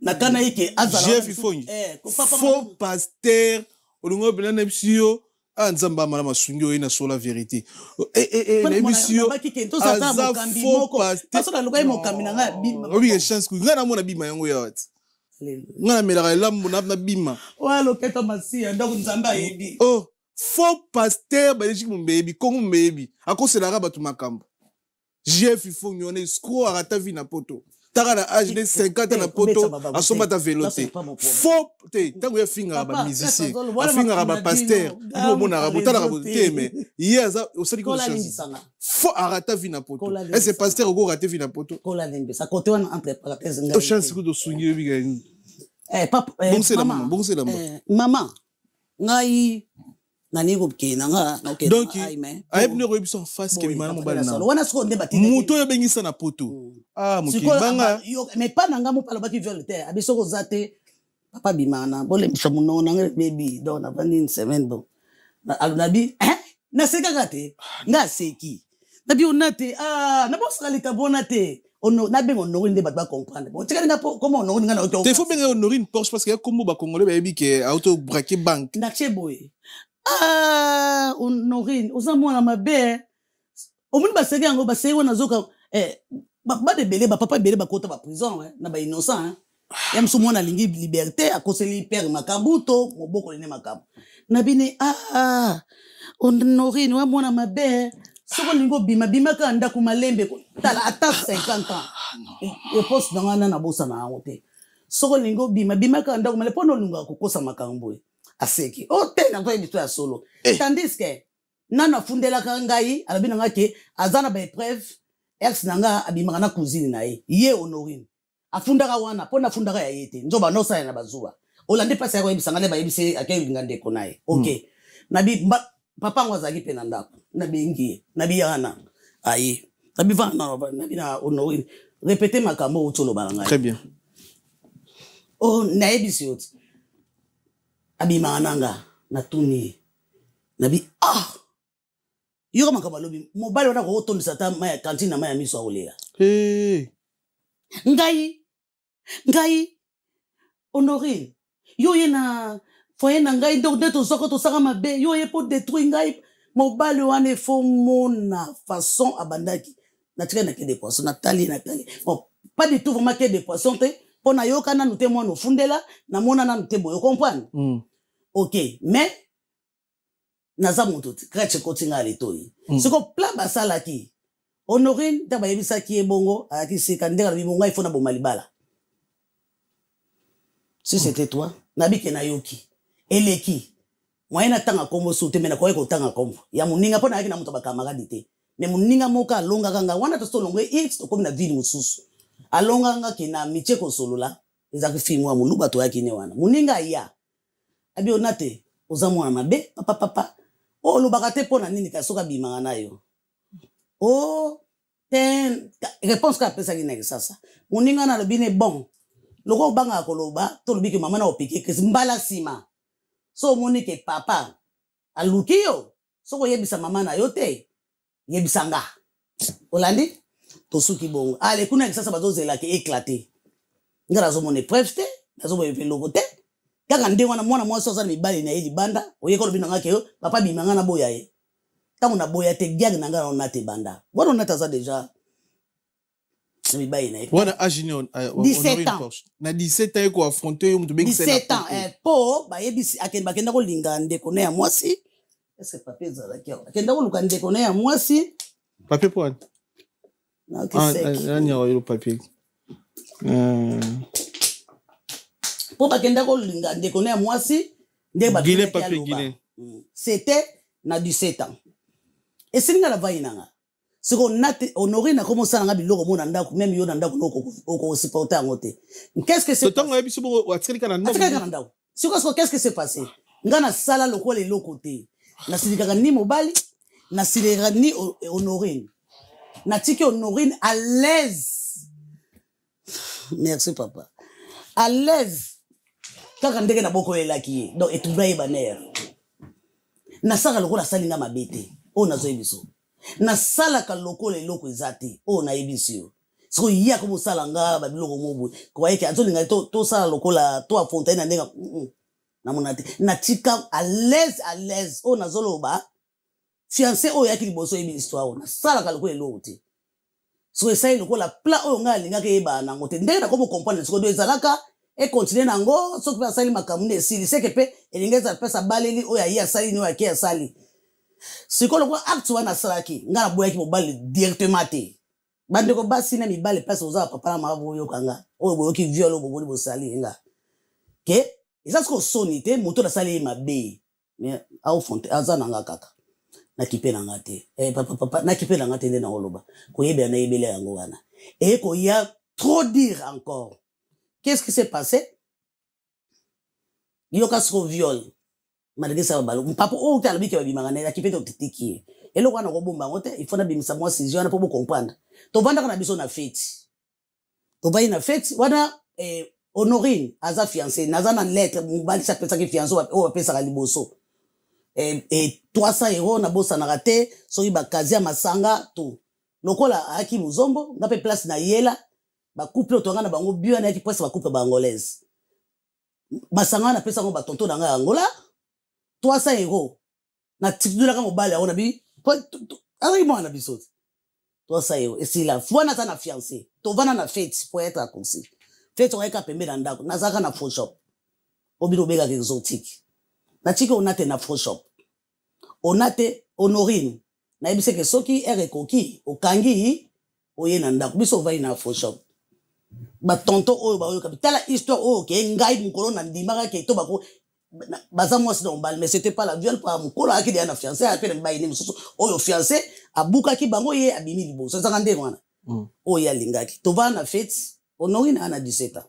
nakana yake azala Jeff Ifongi faux pasteur olungo belana bisio anzamba mala masungi ina sola vérité na bisio aza faux pasteur parce que lokai mokambi nanga bima obi chance ku ngana mona bima yango ya wati ngana melaka lambo na bima walo keta masia ndako nzamba yebi oh faux pasteur ba lejiki mbebi kongo mbebi akosela ka batu makambo Jeff Ifongi on escroc arata vi na poto Taka na âge de 50 ans na poto asoma ta véloté. Faux te tango ya finga ba musicien. Afinga ba pasteur. Ngo mona rabotala raboté mais hier ça osali ko chance. Faux arata vi na poto. Et c'est pasteur go raté vi na poto. Kola lembe ça côté wana entre parenthèses ngai. To chance ko do sungi bi ga. Papa bon c'est la maman, bon c'est la maman. Ngai nani ko kenanga na okay. Donc ayeb ne robi son face ke bimana mo bana. Wana siko nde batile. Muto yo bengisa na poto. Ah mukibanga. Mais pas nanga mo pala baki viol te. Abiso ko zate papa bimana. Bole mshamuno na baby don na bani semaine bon. Alunabi na seka gate. Nga seki. Nabi onate na boska lika bonate. Ono na bengo Honorine de ba comprendre. Bon tika nga comment Honorine nga na auto. Te faut benga Honorine Porsche parce que comme ba congolais ba yebi ke auto braquer banque. Na cheboy. Ah, Honorine, oza mwana mabe. Omuni baseki yango baseki wana zoka ba de belé ba papa belé ba kota ba prison na ba innocent ya msu mwana lingi liberté akoseli père makambuto moboko lene makambu. Na bine Honorine wa mwana mabe. Soko lingo bima ka ndako malembe tala ata 50 ans. E poste ngana na bosa na ngote. Soko lingo bima ka ndako malembe pono lunga kokosa makambu. Aseki te na to ebito ya solo tandis que nana fundela ka ngai alabina ngake azana ba épreuve ex nanga abimaka na cousine na ye Honorine afundaka wana pona fundaka ya yete nzoba no sa na bazuwa olande pasi ya ko ebisanga le ba ebise akeli ngande ko naye okay na bi papa ngwazaki pe na ndako na bengi na bi yana na bi vana na bi na Honorine répéter makambo utolo balanga très bien na ebisi yoti abima nanga na tuni nabi yoko makabalobi mobile wana ko tondisa ta maya kantine na maya miso aolea ngai Honorine yo ye na foye na ngai donc de to soko to saka mabe yo ye pour détruire ngai mobile wana fo mona façon abandaki na tika na ke de poisson na tali bon pas du tout vraiment que de poisson te pona yo kana nous te mona fundela na mona na nous te boyo comprendre ok mais naza moto kreche kotinga aletoyi siko plan basala ki Honorine ta bayebisa ki ebongo aki sekandera bibongo il faut na bomalibala si c'était toi nabike na yoki eleki moyena tanga kombo soute mena koyeko tanga kombo ya muninga pona yaki na moto bakamaradi te mais muninga moka alonga kanga wana to solongwe x to komi na ville mususu alonga nga kina micheko solola ezaki filmwa muluba to yaki ne wana muninga ya abi onate oza mwana mabe papa lobaka te pona nini kasoka bimanga nayo ten réponse ka pesa ki sasa muninga na lobine bon loko banga koloba to lobiki mama na opike kesi mbala sima so monike papa alukiyo so ko yebisa mama na yote yebisanga olandi to suki bongo ale kuna sasa bazozela ke éclater ngara zo mone prefte nazo bo yevelo te kaka nde wana mwana mwasi oza na mibali na ye libanda oyeka lobi nanga ke papa bimanga na boya ye tango na boya te giag nanga na onate banda wana onate aza deja na mibali na ye wana agine 17 ans na 17 ans eko affronter yo mutu bengi 17 ans po bayebisi bakenda kolinga ndeko na ya mwasi est-ce que papier ezalaki awa akenda koluka ndeko na ya mwasi papier po wana nani awa papier po bakenda kolinga ndeko na ya mwasi nde papier c'était na 17 ans esinga na vai nanga siko nate Honorine na komo sala nga biloko mona ndako même yo na ndako noko supporter yango te qu'est-ce que c'est tango yebiso bo atikali kana ndako siko qu'est-ce que c'est passé nga na sala lokola eloko te na silikaka ni mobali na silikaka ni Honorine na tiki Honorine à l'aise merci papa à l'aise kaka ndenge na boko elaki ye donc etunda ye banere na sala lokola salinga mabete na zoyebiso na sala ka lokola eloko ezate na yebisio siko ya ko mosala nga ba biloko mobu ko yeke azolinga to sala lokola to afontaine na ndenga na monate na tika à l'aise na zoloba fiancé yaki liboso yebi histoire na sala ka lokola eloko te siko esai lokola pla nga linga ke yeba nango te ndenge na ko comprendre siko do ezalaka continue nango soki pa sali makamune esili seke pe elingeza pesa baleli ya sali ni ya sali siko loko acte wana salaki ngana boyaki mobali directement te bandeko basi na mibale pesa oza papa na mabo yo kanga boyoki viol boboni bosali nga ke eza siko soni te moto na sali mabe mais au fonte azana nga kaka na kipe na ngate papa na kipe na ngate nde na oloba ko yebe na yebele yango wana ko ya trop dire encore. Qu'est-ce qui s'est passé? Il y a un viol. Malgré ça, papa, oh, t'as le bic qui va bimangane, la qui fait ton tiki. Et le roi n'a pas bon, il faut n'abîmer sa moi, si j'en ai pas comprendre. Ton vendeur n'a besoin de fête. Ton vendeur n'a fête, voilà, Honorine, Aza fiancé, Naza n'a lettre, mon bal, ça peut ça qui fiancé, ou appelle ça liboso. Et 300 € na bossa na raté, soki ba kazia masanga, tout. Lokola, aki muzombo, n'a pas place na yela. Ba couple otonga na bango bio na ki presse ba couple bangolaise masanga na pesa ngo ba tonto na nga Angola 300 €. na tikidula mobali aona bi ari mo na biso to ça yo et si la fois na ta fiancé to vana na fête pour être accompli fête on eka pembe na ndako na zaka na Photoshop obino bega exotique na tiki on a te na Photoshop on a te honorine na ebise ke soki erekoki okangi oye na ndako biso vai na Photoshop ba tonto oyo ba oyo kapitala histoire oyo ke ngai mukolo na ndimaka ke to bako baza mwasi na mbali mais c'était pas la viol par mukolo akidi na fiancé apele mbayi ni mususu oyo fiancé abuka ki bango ye abimi liboso ça ngande wana oyo alingaki to va na fête honorine ana 17 ans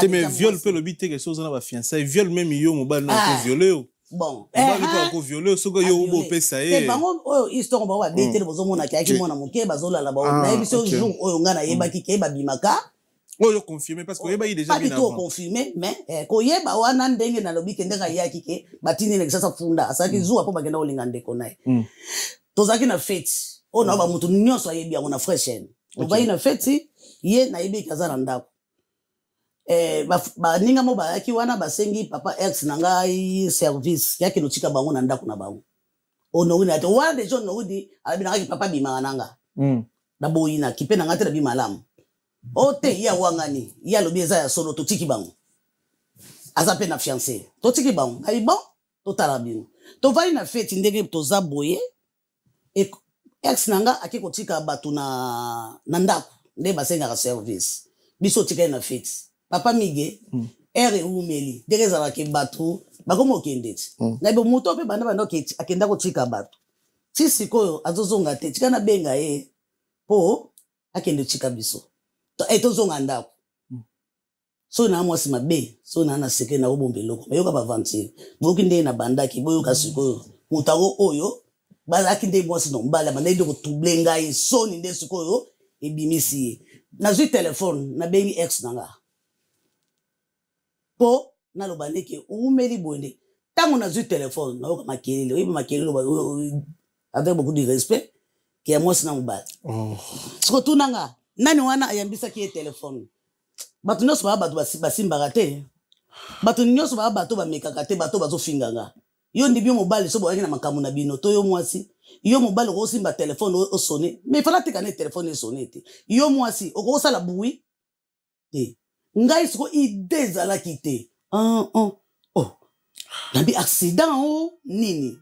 te mais viol peut le bité que chose na ba fiancé viol même yo mobali na ko violer bon mobali ko violer soko yo bo pesa ye bango oyo histoire ba wa bete bozo mona ki mona moke bazola la ba na ebiso jour oyo ngana yebaki ke babimaka oyo confirmé parce que yeba il déjà bien avant confirmé mais ko yeba wana ndenge na lobi kende ka yaki ke batini ne sasa funda asaki zuwa po bagenda olinga ndeko naye tozaki na fête ona ba mutu nyonso ayebi yango na freshen obai na fête ye na yebi kazana ndako ba ninga mo ba yaki wana basengi papa ex na ngai service yaki no tika bango na ndako na bango ono wina to wana de jon no udi abi na papa bima nanga na boyina kipe na ngate na bimalamu ote ya wangani ya lobieza ya solo to tiki bango azape na fiancé to tiki bango ai bon to talabino to vai na fête ndenge to zaboye e ex nanga akiko tika batu na ndako nde basenga ka service biso tika na fête papa mige ere umeli dereza la ke batu bakomo kendeti na be muto pe banda ke akenda ko tika batu sisi koyo azozonga te tika na benga po akende tika biso to zonga ndako so na mwasi mabe so na seke na obombe loko bayoka bavanti boki nde na bandaki boyoka sikoyo mutago oyo bazaki nde mwasi no mbala banda ide ko tublenga so ni nde sikoyo ebimisi na zui telefone na bengi ex nanga po na lobaneke umeli bonde tango na zui telefone na yoka makelele oyiba makelele avec beaucoup de respect ke mwasi na mbala siko tunanga nani wana ayambisa ki telefone batu nyonso ba batu basimbaka te batu nyonso ba batu bamekaka te batu bazofinganga yo ndibi mobali so boyaki na makamu na bino to yo mwasi yo mobali ko simba telefone o sonner mais fala te kana telefone sonner te yo mwasi o ko sala bui te ngai siko idezala kite nabi accident nini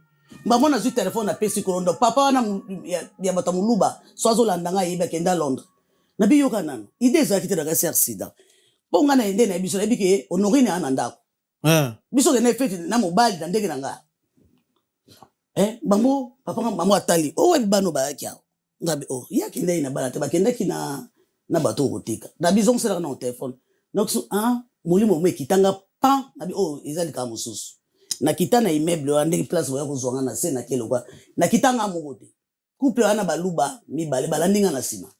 mbamona zu telefone na pesi kolondo papa wana ya batamuluba so azolandanga yeba kenda Londres nabi yoka nano idezala kite daga accident bonga na ende na biso na bike honorine ana ndako biso ke na fete na mobali na ndenge nanga bango papa maman atali webi bano ba yaki awo ngabi yaki ndai na bala te bakenda ki na bato kotika na biso nsela na telefone nokso mulimo mwe kitanga pa nabi ezali ka mususu na kitana immeuble wa ndenge place boya kozwanga na se na kelo kwa na kitanga mokote couple wana baluba mibale balandinga na sima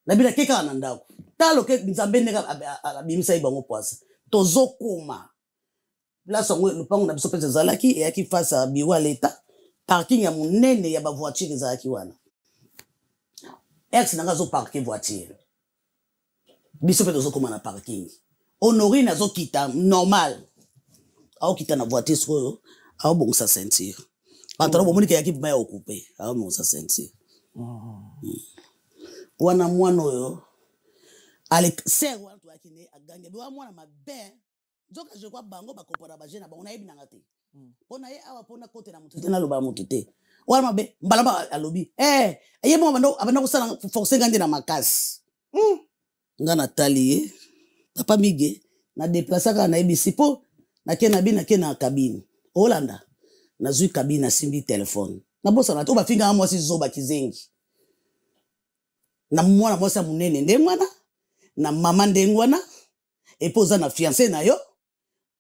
na bila keka na ndako talo ke nzambe ndeka abimisa ibango poasa tozokoma place ngo lupango na biso pese zalaki yaki face à biwa leta parking ya munene ya ba voiture zalaki wana ex nanga zo parker voiture biso pese tozokoma na parking honorine azokita normal au kita na voiture sikoyo au bongisa ceinture pantalo bomonike yaki bima ya okupe au bongisa ceinture wana mwana oyo ale ser wana to akine aganga bi wa mwana mabe nzoka je kwa bango bakopora ba jena bango na yebi nanga te pona ye awa pona kote na mutu te na loba mutu te wana mabe mbalaba alobi ye mo abana ko sala forcer ngande na makasi ngana tali papa mige na déplacer ka na yebi sipo na ke na cabine Holanda na zui cabine na simbi téléphone na bosa na to ba finga mwasi zoba kizengi na mwana mwasi munene nde mwana na mama nde ngwana epoza na fiancé na yo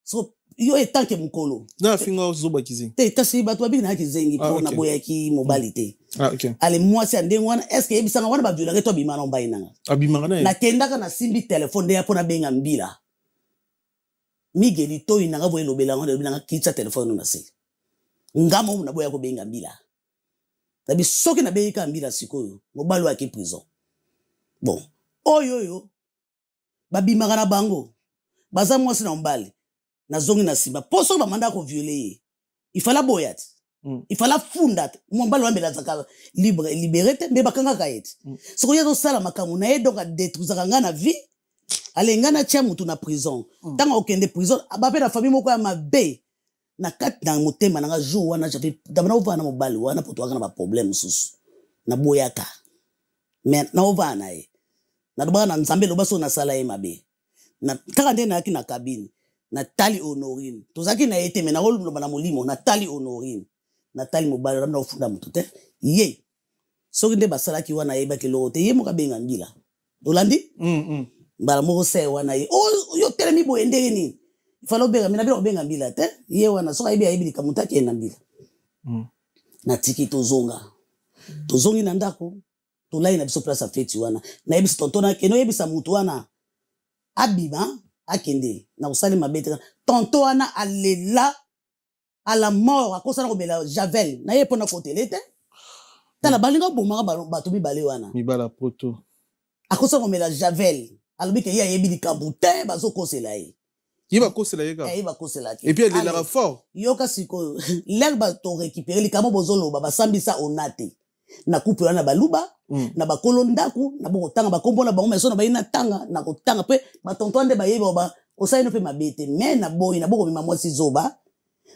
so yo etanke mukolo na finga zoba kizengi te tasi bato babi na kizengi po na boya ki mobilité okay ale mwasi nde ngwana est-ce que ebisanga wana ba viola to bimana mbayi nanga abimanga na kendaka na simbi téléphone nde ya pona benga mbila migeli to inanga boye lobela ngona lobela kitsa téléphone na se ngamo na boya ko benga mbila tabi soki na beyika mbila sikoyo mobalo aki prison bon oyo babimaka na bango baza mwasi na mbali na zongi na simba poso ba manda ko violer il fallait boyat il fallait funda mon balo ambela zaka libéré te mais bakanga kaeti soko yazo sala makamu na ye donc a détruire nga na vie alenga na tia mutu na prison tanga okende prison abape na famille moko ya mabe na kat na motema na jour wana j'avais d'abord ovana mobali wana poto wana ba problème susu na boyaka mais na ovana ye na doba na nzambe lo baso na sala ye mabe na kaka nde na yaki na cabine na tali Honorine tozaki na yete mais na rolo na molimo na tali Honorine Nathalie mobali ramna ofunda mutu te ye soki nde basala ki wana yeba ke lote ye moka benga mbila dolandi mbala moko se wana ye o yo telemi bo endenge ni ifalo benga mina bila benga mbila te ye wana soka yebi ayebi kamuta ke na mbila na tiki tozongi na ndako tolai na biso place afeti wana na yebi tontona keno yebi sa mutu wana abima akende na usali mabete tonto wana alela à la mort à cause de la javel na ye pona côté l'été tala balinga bomanga bato mibale wana mibala poto à cause de la javel alobi ke ya yebi likabute bazo kosela ye yiba kosela ye ka yiba kosela et puis elle est fort yoka siko l'herbe to récupérer likamo bozolo baba sambisa onate na couple wana baluba na bakolo ndaku na boko tanga bakombo na bango meso na bayina tanga na kotanga pe batonto nde bayeba ba osayino pe mabete mais na boyi na boko bima mwasi zoba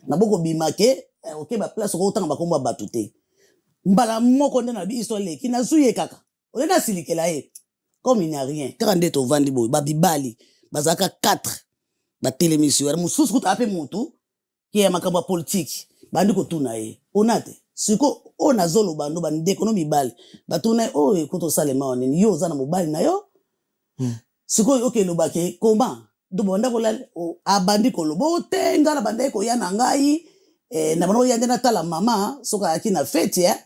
na boko bimake ok ba place ko tanga bakombo batute mbala moko nde na bi histoire leki na zuye kaka ole na silikela ye comme il n'y a rien kaka nde to vandi boy ba bibali bazaka 4 ba télémission ya mususu ko tape mutu ki ya makambo politique bandi ko tuna ye onate siko ona zolo bando bande ko no mibali batuna o ekoto salema oneni yo zana mobali na yo siko ok lobake comment do bonda ko la abandi ko lobo te ngala bande ko yana ngai na bano yande na tala mama soka akina fete ya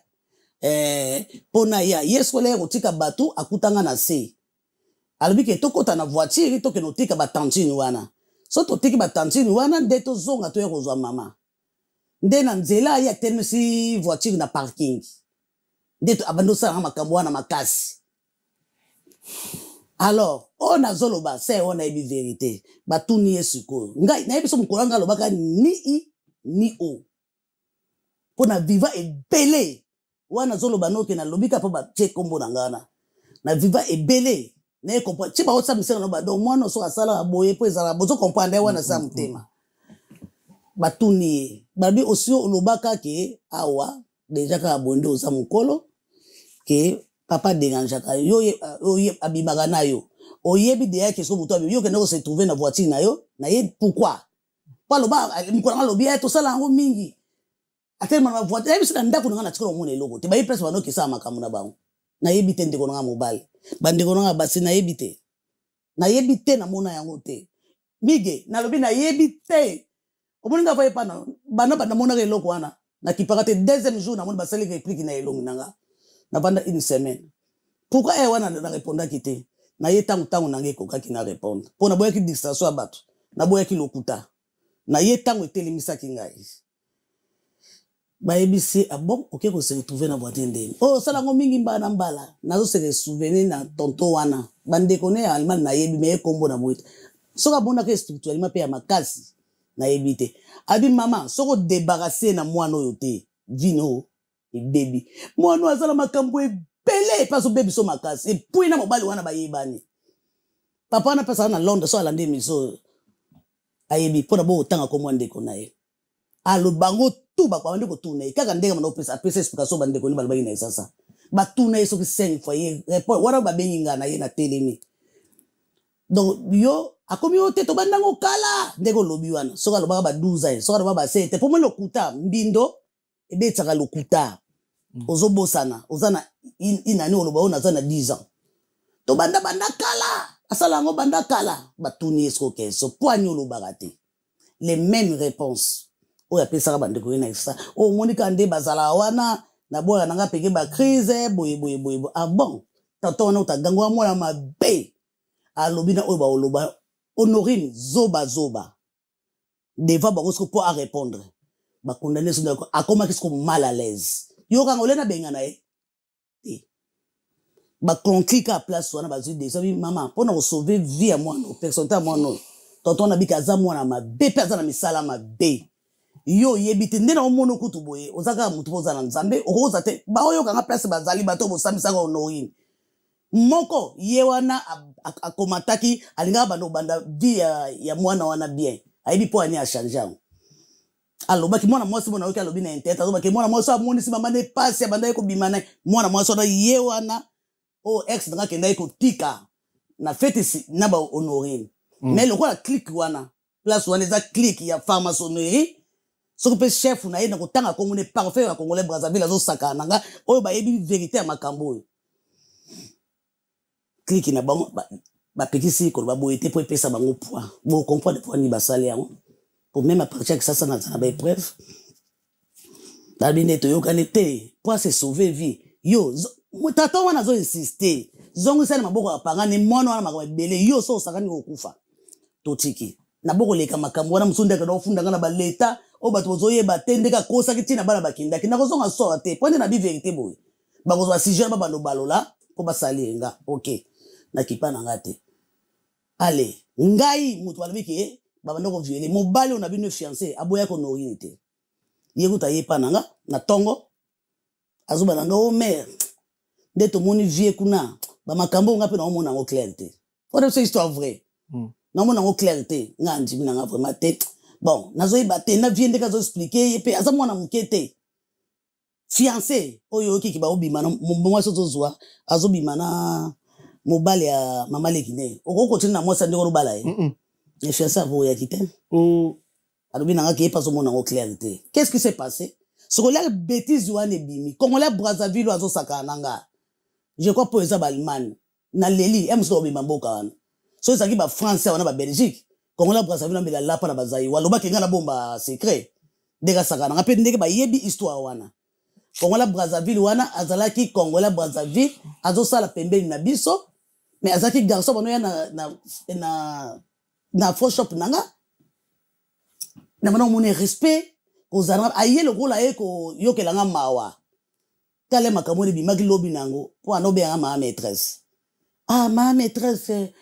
pona ya yeso le kotika batu akutanga na se alibike tokota na voiture to ke notika batantini wana so to tiki batantini wana nde to zonga to yeko zwa mama nde na nzela ya tenisi voiture na parking nde to abando sa makambo wana makasi. Alors, on a zoloba, c'est on a une vérité. Batuni esuko. Ngai, na ebiso mkolanga lobaka ni i, ni o. Pona viva e belé. Wana zoloba noke na lobika pa ba che kombo nangana. Na viva e belé. Na e comprendre. Chiba otsa misena loba. Donc, moi, no so asala aboye po ezala. Bozo comprendre wana sa mutema. Batuni. Babi osio lobaka ke awa. Deja ka abonde osa mukolo. Ke papa dérangeaka yo abimaka na yo oyebi de ke so muto yo ke ndeko se trouver na voiture na yo na ye pourquoi pa loba mkolanga lobi to sala ngo mingi atelema na voiture ebi sika ndako nga na tikolo mona eloko te ba yi presse bano ke sa makamu na bango na yebi te ndeko nga mobile bandeko nga basi na yebi te na mona yango te mige na lobi na yebi te omoninga fa epana bana bana mona ke eloko wana na kipaka te deuxième jour na mona basali ke réplique na elongi nanga na pendant une semaine. Pourquoi elle wana na répondre kité? Na ye tangu na nge koka ki na répondre. Pona boya ki distraction abatu. Na boya ki lokuta. Na ye tangu etelemisa ki ngai. Ba ebisi bon, OK ko se retrouver na boîte ndeni. Oh sala ngo mingi mbana mbala. Nazo se souvenir na tonto wana. Bande kone Allemagne na yebi me kombo na boite. Soka bona ke structurellement pe ya makasi na yebite. Abi mama, soko débarrasser na mwana oyo te. Vino et baby moi no azala makambo ebele parce que baby so makasi et puis na mobali wana bayebani papa na pesa na Londres so alande miso ayebi pona bo tanga ko mwande ko nae alo bango tu ba kwa ndeko tu nae kaka ndenge mano pesa explication bande ko ni balba ina sasa ba tu nae so ki 5 fois ye report wana ba beninga na ye na telemi donc yo akomi ote to bandango kala ndeko lobi wana so ka loba ba 12 ans so ka loba ba 7 pour moi lokuta mbindo ebe tsaka lokuta ozobo sana ozana inani oloba ona zana 10 ans to banda kala asala ngo banda kala batuni esko keso poanyo lobaka te les mêmes réponses oya pesa bande ko ina isa o monika nde bazala wana na boya nanga peke ba crise boye ah bon tato na utagango mwana mabe alobina oyo ba oloba Honorine zoba deva ba ko pour à répondre ba condamner son akoma qu'est-ce qu'on mal à l'aise yo ka ngolena benga na e ba conclique à place wana ba zide sabi mama pona ko sauver vie à moi no personne ta moi no tonton na bika za moi na ma be pesa na misala ma be yo yebite ndena omono kutu boye ozaka mutu bozana nzambe okoza te ba oyo kanga place bazali bato bosambisa ko Honorine moko ye wana akomataki alinga bando banda via ya mwana wana bien ayibi po ani a changer alobaki mwana mwasi bona oki alobi na internet azobaki mwana mwasi amoni si mama ne passe banda ko bimana mwana mwasi na ye wana o ex nga kenda ko tika na fete na ba Honorine mais le quoi click wana place wana za click ya pharmaçonnerie so que chef na ye na kotanga ko ngone parfait ya Congolais Brazzaville azo saka nanga oyo ba yebi vérité ya makambo click na bango ba pekisi ko ba boyete po epesa bango poids bo comprendre po ni basali yango pour même à partir que ça na ba épreuve la bineto yo kanete pour se sauver vie yo mutata wana zo insister zongo sana maboko apanga ni mwana wana makabele yo so sakani okufa totiki na boko leka makambo wana musunda ka dofunda ngana ba leta o bato bozoye batendeka kosa kitina bana bakinda kina kozonga so te point na bi vérité boy ba kozwa sujet ba bando balola ko basali nga OK na kipana ngate allez ngai mutu alibiki baba ndoko viole mobali on a bino fiancé aboya ko Honorine te yekuta yepa nanga na tongo azuba nanga o mère ndeto moni vie kuna ba makambo ngape na omona ngo clarté for c'est histoire vraie na omona ngo clarté ngandi bina nga vraiment te bon nazo ibate na vie ndeka zo expliquer yepe aza mwana mukete fiancé oyo kiki ba obima na mbongo so zozwa azobima na mobali ya mama lekine okoko tina mwasa ndeko rubala je fais ça pour y quitter alobi nanga ki pas omona ngo clarté qu'est-ce qui s'est passé ce que la bêtise wana bimi Congolais Brazzaville azo saka nanga je crois pour ça Allemagne na leli emso bima mboka wana so ezaki ba français wana ba Belgique Congolais Brazzaville na lapa na bazai waloba kenga na bomba secret ndeka saka nanga pe ndeke ba yebi histoire wana Congolais Brazzaville wana azalaki Congolais Brazzaville azo sala pembeni na biso mais azaki garçon bano ya na Photoshop nanga na bana mone respect kozana aye le kola eko yokelanga mawa kale makamoni bimaki lobi nango po anobe ya ma maîtresse ma maîtresse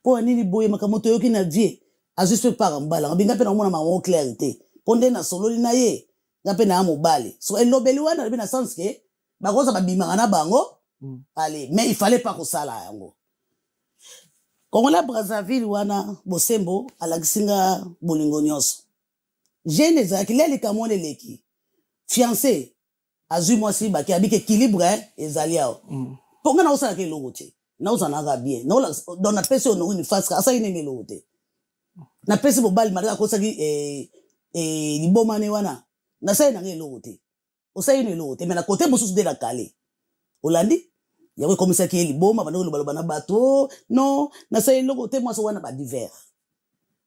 po nini boye makamoto yoki na vie azuste par mbala ngabinga pe na mona ma clarité ponde na sololi na ye ngape na mobali so elobeli wana na sens que bakoza babimanga na bango allez mais il fallait pas ko sala yango Congolais Brazzaville wana bosembo alakisinga bolingo nyonso jeune ezaki leli kamone leki fiancé azui mwasi baki abike équilibre ezali ao ponga na osala ke logo te na osana ga bien na ola dans na pese Honorine face asa ine logo te na pese bobali malaka kosaki libomane wana na sai na logo te osai ine logo te mais na côté bosusu de la calé olandi yawe komisa ki liboma bana lobaloba na bato non na sai logo te mwaso wana ba divers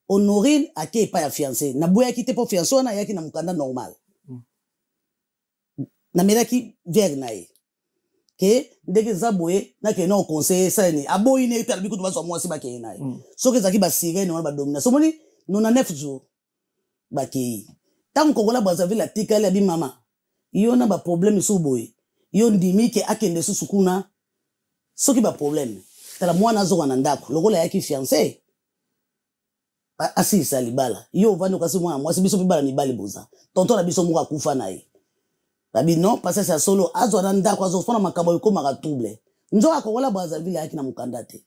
Honorine ake pa ya fiancé na boya ki te po fiancé wana yaki na mukanda normal na meraki vers nae ke ndeke zaboye na ke no conseiller sani aboyi ne tarbi kutu baso mwasi ba ke nae so ke zaki ba sirene wana ba domina so moni 99 jours ba ke tant Congolais Brazzaville atikali abi mama yo na ba problème so boye yo ndimi ke akende susu kuna so ki ba problème tala mwana zo wana ndako lokola yaki fiancé asi salibala yo vano kasi mwana mwasi biso bibala ni bali boza tonton na biso muka kufa nae babi non parce que ça solo azo na ndako azo fona makabo yokoma ka double nzo akokola Brazzaville yaki na mukanda te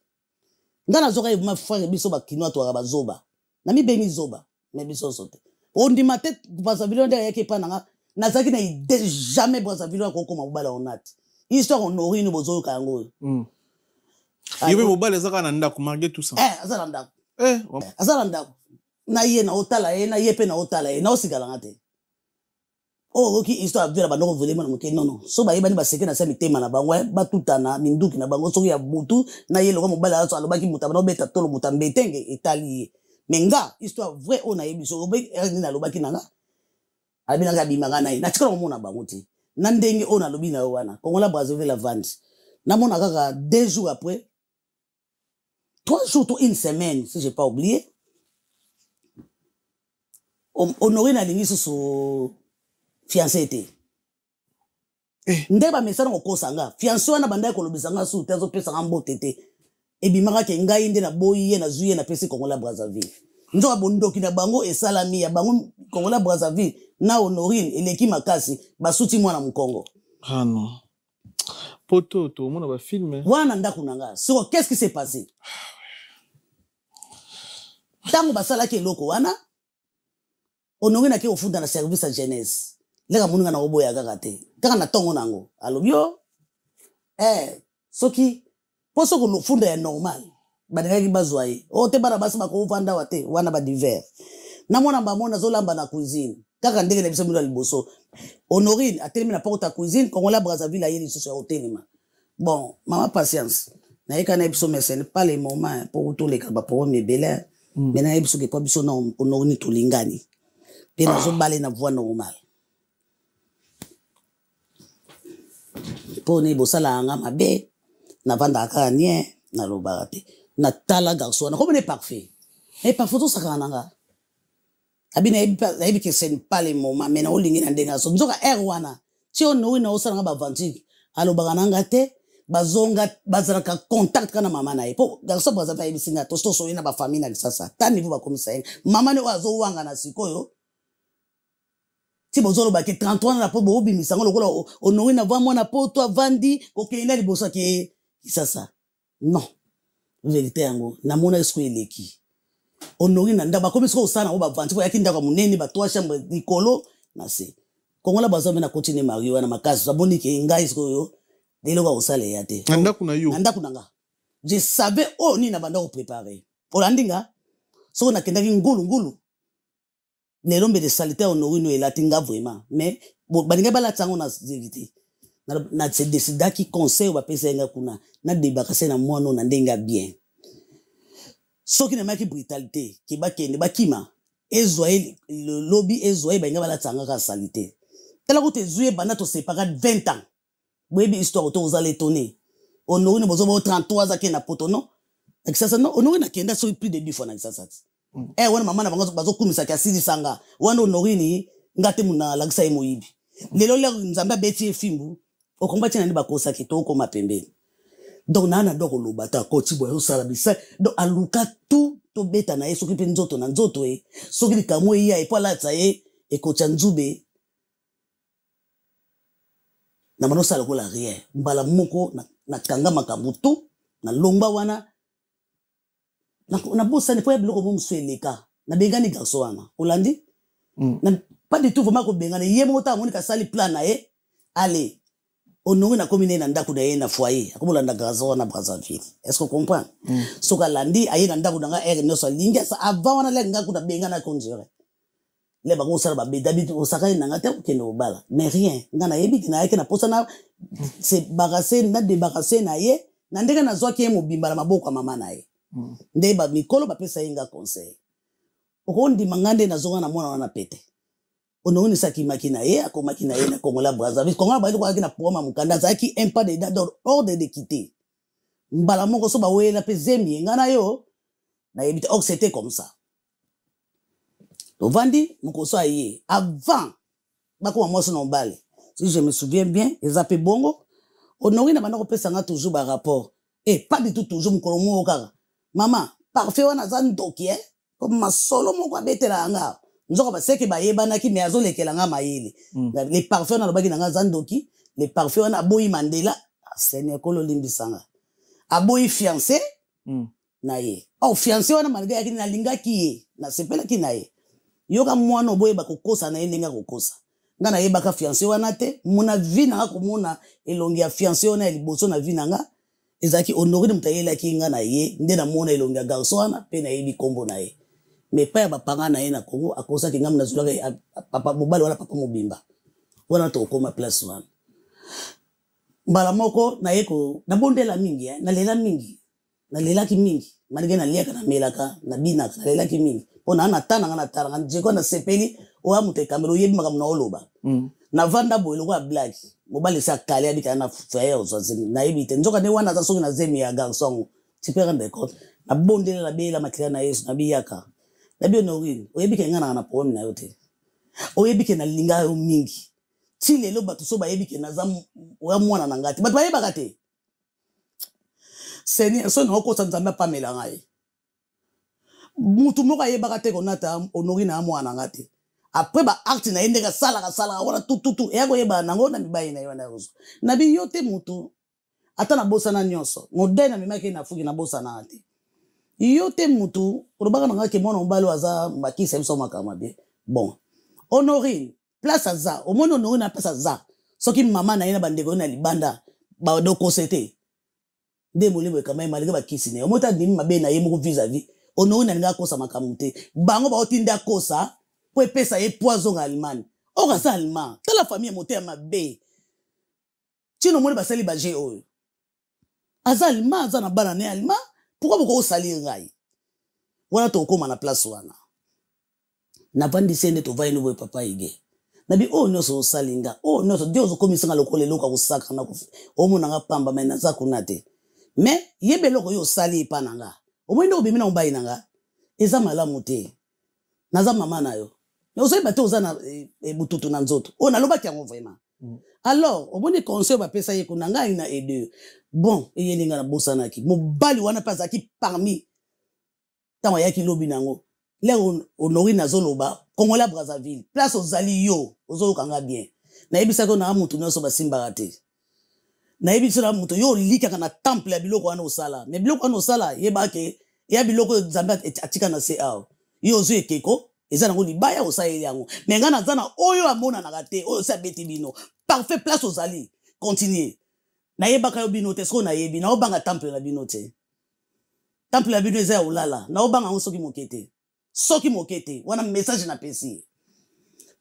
ngana zoka yema frère biso ba kinwa to ka bazoba na mi bengi zoba mais biso sote ondi mate Brazzaville ndeka yaki pa nanga nazaki na idée jamais Brazzaville ko koma bala onati histoire Honorine bozo ka ngo yebe mobile ezaka na ndako marqué tout ça azala ndako azala ndako na ye na otala ye na ye pe na otala ye na osigala ngate oki histoire vela bandoko volema na moke non so ba yebani ba seke na sa mitema na bango ba tutana minduki na bango so ya butu na ye lokwa mobala aso alobaki mutaba no beta tolo mutambetenge etali menga histoire vrai ona yebiso obe na lobaki nanga abina ga bimanga na na tikolo mona bango ti na ndenge ona lobi na wana Congolais Brazzaville la vente na mona kaka 2 jours après 3 jours ou une semaine si j'ai pas oublié Honorine alingi so fiancé te ndeba mesana okosanga fiancé wana banda ko lobisanga su tezo pesa ngambo tete ebimaka ke ngai nde na boyi ye na zuye na pesi Congolais Brazzaville nzoka bondoki na bango esalami ya bango Kongola Brazzaville na Honorine eleki makasi basuti mwana Mkongo. Ah non. Poto to mona ba film. Wana ndako nanga. So qu'est-ce qui s'est passé? Tango basala ke loko wana Honorine ke ofunda na service à jeunesse. Lega mununga na oboya kaka te. Kaka na tongo nango. Alobio soki poso ko lofunda ya normal. Badengaki bazwaye. O te bana basi bako vanda wate wana ba divers. Na mwana mbamona zolamba na cuisine. Kaka ndenge na biso milo liboso. Honorine atelemi na porte à cuisine Kongola Brazzaville ayeli soso ya hotelima. Bon, maman patience. Na yeka na biso mais ce n'est pas le moment pour tous les cas pour me bela. Mais na biso ke pa biso na Honorine tolingani. Pe na zo balé na voix normale. Pour ne bosala anga mabe na vanda ka nie na lobarate. Na tala garçon na comme ne parfait. Et parfois tout ça kananga. Abina ebi que ce n'est pas le moment mais na olingi na ndenga so nzoka wana ti Honorine na osala nga ba vantique alo bagananga te bazonga bazalaka contact kana mama na ye po garçon Brazzaville ebi singa to so ina ba famille na sasa ta niveau ba komisa ye mama ne wazo wanga na sikoyo ti bozolo ba ke 33 na po bo bimisango lokola Honorine na vamo na po to avandi ko keina libosa ke sasa non vérité yango na mona esko eleki Honorine na ndaba komi siko osana oba vanti ko yakinda kwa munene ba 3 chambre likolo na se Kongola Brazzaville na continue Mario na makasi saboni ke ngai siko yo delo kwa osale yate Nanda kuna yo nanda kunanga je savais ni na banda ko préparer olandinga so na kendaki ngulu lelo mbe de salité Honorine elatinga vraiment mais baninga bala tsango na vérité na se décida ki conseil ba pesa nga kuna na débakase na mwana na ndenga bien soki na maki brutalité ki bakende bakima ezwaye le lobby ezwaye ba nga bala tsanga ka salité tela ko te zuye bana to séparer 20 ans boyebi histoire to ozala étonné Honorine bozo 33 za ke na poto non akisasa non Honorine akenda so plus de 2 fois na akisasa wana mama na bango bazo kumisa ka sidi sanga wana Honorine ngate muna lagisa moyibi lelo le nzamba beti fimbu okombati na ndi bakosa kitoko mapembeni donc nana doko lobata ko tibo yo sala bisa donc aluka tout to beta na yeso kipe nzoto na nzoto soki likamwe ya epola tsaye ekocha nzube na mano sala ko la rien mbala moko na kanga makabutu na lomba wana na bosa ne po ya biloko mo msweleka na bengani garso wana olandi na pas du tout vraiment ko bengana yemo ta moni ka sali plan na allez Honorine na komine na ndako na ye na foyer akobola nda garso na Brazzaville est-ce que comprend so ka landi aye na ndako nga no so linga sa avant wana le ngako na bengana konjere le bango sala ba bedabi o saka na ngata ke no bala mais rien ngana yebi na yake na posa na c'est barasser na débarrasser na ye na ndeka na zwa ke mo bimbala maboko mama na ye ndeba mikolo ba pesa inga conseil okondi mangande na zonga na mwana wana pete Honorine saki makina ye akomaki na ye na Kongola Brazzaville Kongola Brazzaville ko na poma mukanda zaki un pas de date ordre de quitter mbala moko so ba wela pe zemi ngana yo na yebite c'était comme ça Ovandi mukoso aye avant bako mwa so no mbale si je me souviens bien ezape bongo Honorine na banako pesa nga toujours ba rapport pas du tout toujours mukolo mo kaka mama parfait wana zandoki comme masolo moko abetela nga nzoka baseke bayebana ki me azolekela nga mayele les parfums na lobaki nga zandoki les parfums na boyi Mandela sene kolo limbisanga aboyi fiancé na ye fiancé wana malgré yakini na lingaki ye na sepela ki na ye yoka mwana boye bakokosa na ye ndenge kokosa nga na yebaka fiancé wana te mona vie na komona elongi ya fiancé wana liboso na vie nga ezaki Honorine mutayela ki nga na ye nde na mona elongi ya garçon wana pe na yebi kombo na ye mais pas ba panga na ye na Congo akosa ki ngam na zulaka papa mobali wala papa mobimba wana to koma place wana mbala moko na yeko na bondela mingi na lela mingi na lela ki mingi malgré na liaka na melaka na binaka na lela ki mingi pona na tana na tala njeko na sepeli o amute kamero yebi makam na oloba na vanda boyelo kwa black mobali sa kale abika na faya ozazini na yebite nzoka ne wana za soki na zemi ya garçon tipera ndeko na bondela la bela makira na Yesu na biyaka na bio Honorine oyebike ngana na problème na yote oyebike na linga yo mingi ti lelo bato so bayebike na za wa mwana na ngati bato bayebaka te seni so na ko tsanzamba pamela ngai mutu moko ayebaka te konata Honorine na mwana ngate après ba acte na yende ka sala wala tututu yako yeba nango na mibai na yona rozo na bi yote mutu ata na bosa na nyonso modèle na mimaki na fuki na bosa na ate yote mutu urobaka na ngake mwana mbalo aza makisa biso makama be bon Honorine place aza omono Honorine na place aza soki mama na yena bandeko na libanda ba do kosete de molimo kama malika bakisi ne omota ndimi mabe na yemo vis-à-vis Honorine na kosa makamute bango ba otinda kosa po pesa ye poison Allemagne o ka sa Allemand tala famille moté mabe chino moni basali ba je oyo aza Allemand aza na bana ne Allemand pourquoi boko sali ngai wana to koma na place wana na vandi sende to vai no papa ige na bi o no so salinga o no so dio zo komisa nga lokole loka kusaka na o mona nga pamba mena za kunate mais yebe loko yo sali pa nanga o mwendo obimina umbai nanga eza malamu te naza mama na yo mais ozo bate oza na bututu na nzoto o na loba kyango vraiment alors o moni conseil ba pesa ye kunanga ina ede bon eyelinga na bosana ki mobali wana pasa ki parmi tango yaki lobi nango le Honorine azoloba Kongola Brazzaville place ozali yo ozokanga bien na yebisa ko na mutu nyonso basimba te na yebisa na mutu yo likaka na temple ya biloko wana osala mais biloko wana osala yebake ya biloko Nzambe atika na CA yo zo ekeko eza nango libaya osayeli yango mais ngana zana oyo amona na te oyo sa beti bino parfait place ozali continuer na yebaka yo bino te sko na yebi na obanga temple na bino te temple ya bino eza ya ulala na obanga ngo soki mokete wana message na pesi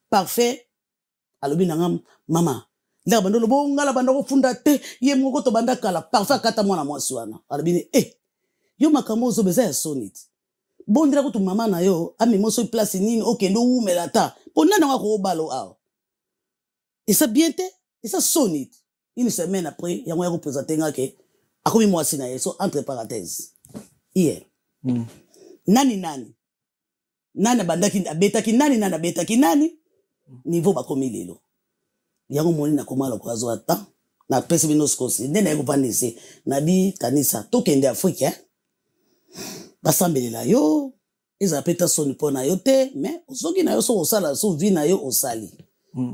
parfait alobi nanga mama ndaka bando lobo ngala bando ko funda te ye moko to banda kala parfait kata mwana mwasi wana alobi yo makambo zo beza ya sonit bondira ko tu mama na yo amemo so place nini okendo umela ta pona na ko balo aw et ça bien te et ça sonit une semaine après yango ya ko présenter ngake akomi mwasi na yeso entre parenthèses hier nani bandaki abetaki nani abetaki nani niveau bakomi lelo yango moni na komala ko azo ata na pesi bino skosi ndena yako pandese na bi kanisa tokende Afrique basambelela yo eza peta soni pona yo te mais osoki na yo so osala so vi na yo osali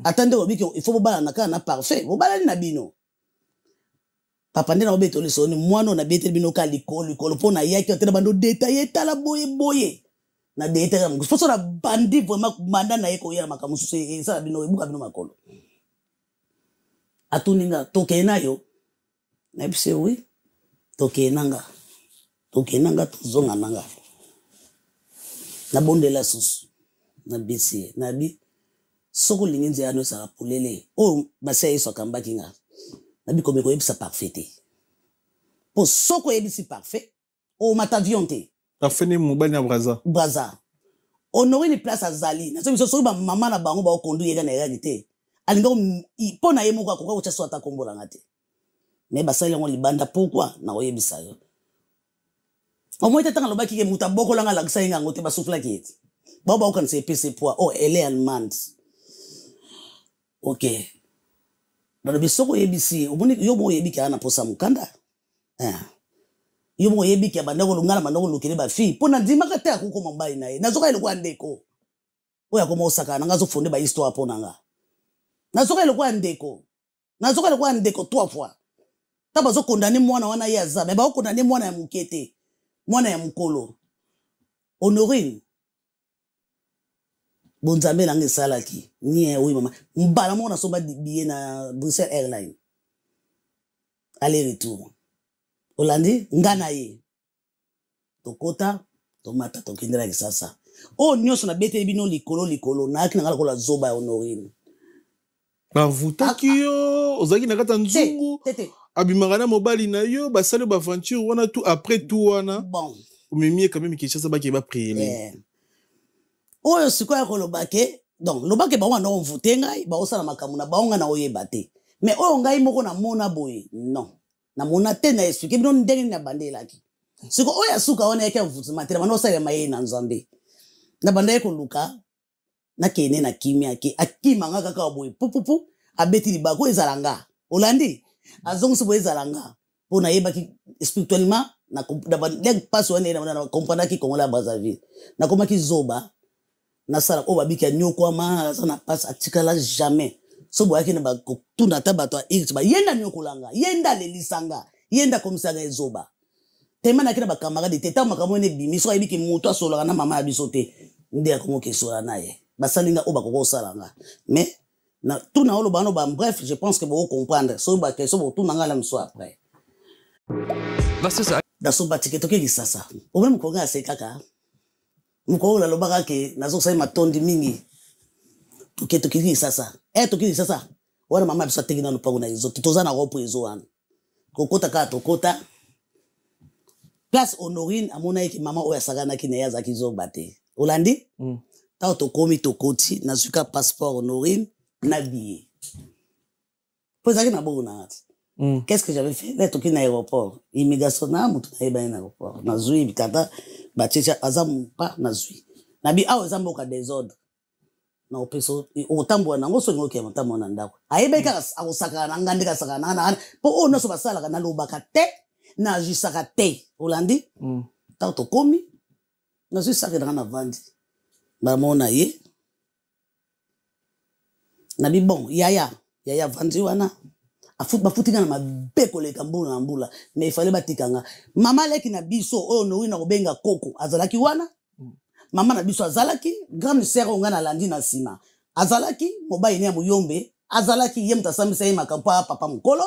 attendez obiki il faut bobala na kana parfait bobala na bino papa ndena obetoli soni mwana na beteli bino ka likolo pona yaki otela bando détailler tala boye na dete ya mkusu foso na bandi vraiment manda na yeko ya makamusu esa bino ebuka bino makolo atuninga tokena yo na bise oui tokenanga tozonga nanga na bondela susu na bisi na bi soko lingenze ya no sala polele o basa yeso kambaki nga na bi komeko yebisa parfait po soko yebisi parfait o matavion te afene mobali na Braza Honorine place azali na so so ba mama na bango ba okondu yega na réalité alinga pona ye moko akoka kocha so ata kombola ngate mais basali ngo libanda pourquoi na oyebisa yo au moins tanga lobaki ke muta bokola nga lakisa inga ngote basufla kieti ba okana se pc poa oh elle est allemande OK balo bisoko yebisi oboni yo bo yebiki ana posa mukanda yo mo yebiki abandako lungala mandako lokele ba fi pona ndima kata akuko mambai naye nazoka ile kwa ndeko oya koma osaka ngazo fonde ba histoire pona nga nazoka ile kwa ndeko 3 fois taba zo condamner mwana wana ya za ba condamner mwana ya mukete mwana ya mukolo Honorine bonzambe nange salaki ni oui mama mbala mona somba billet na Bruxelles Airlines aller retour Olandi ngana ye tokota tomata tokindela kisasa o nyoso na bete bino likolo na akina ngala kola zoba ya Honorine bavutaki yo ozaki na kata nzungu abimaka na mobali na yo basali baventure wana tout après tout wana bon omemie quand même Kinshasa baki ba prier oyo sikoya kolobake donc lobake ba wana onvute ngai ba osala makamuna ba onga na oyeba te mais oyo ngai moko na mona boye non na mona te na expliquer bino ndenge na bandelaki siko oya suka wana yake mvuti matela bano osala maye na Nzambe na bandaye ko luka na kene na kimia ke akima nga kaka boye pupupu abeti libako ezalanga olandi azongso boye ezalanga pona yeba ki spirituellement na passe wana na comprendre ki Congo la Brazzaville na koma ki zoba na sala o babiki ya nyoko ma ça na passe atikala jamais so boyaki na ba tuna tabato x ba yenda nyokolanga yenda lelisanga yenda komisanga ezoba tema na kina ba camarade teta makamone bimi so yebiki muto asola na mama ya bisote ndi akomoke sola naye basalinga o bakoko salanga mais na tuna olo bano ba bref je pense que vous comprendre so ba question bo tuna ngala mso après was ist da so batike toke lisasa obe mkonga ase kaka mko la lobaka ke nazo sai matondi mingi toke toke lisasa toke lisasa wana mama biso tekina no pango na izo tozana ropo izo wana kokota ka tokota place Honorine amona yake mama oya sagana ki na yaza kizo bate olandi ta tokomi tokoti na zuka passeport Honorine na billet posaki na bona qu'est-ce que j'avais fait là toki na aéroport immigration na mutu na eba na aéroport na zui bikata bachecha azamu pa na zui na bi awo zambo ka désordre na opeso otambo na ngoso ngoke otambo na ndako ayebe ka akosaka na ngandika saka na po ono so basala kana lobaka te na jisaka te olandi ta to komi na zui saka na vandi ba mona ye na bi bon yaya vandi wana bafutika na mabeko leka mbula na mbula mais il fallait batikanga mama leki na biso oyo no na kobenga koko azalaki wana mama na biso azalaki grande sœur onga na landi na sima azalaki mobai ne muyombe azalaki yem tasambisa ye makampa papa mukolo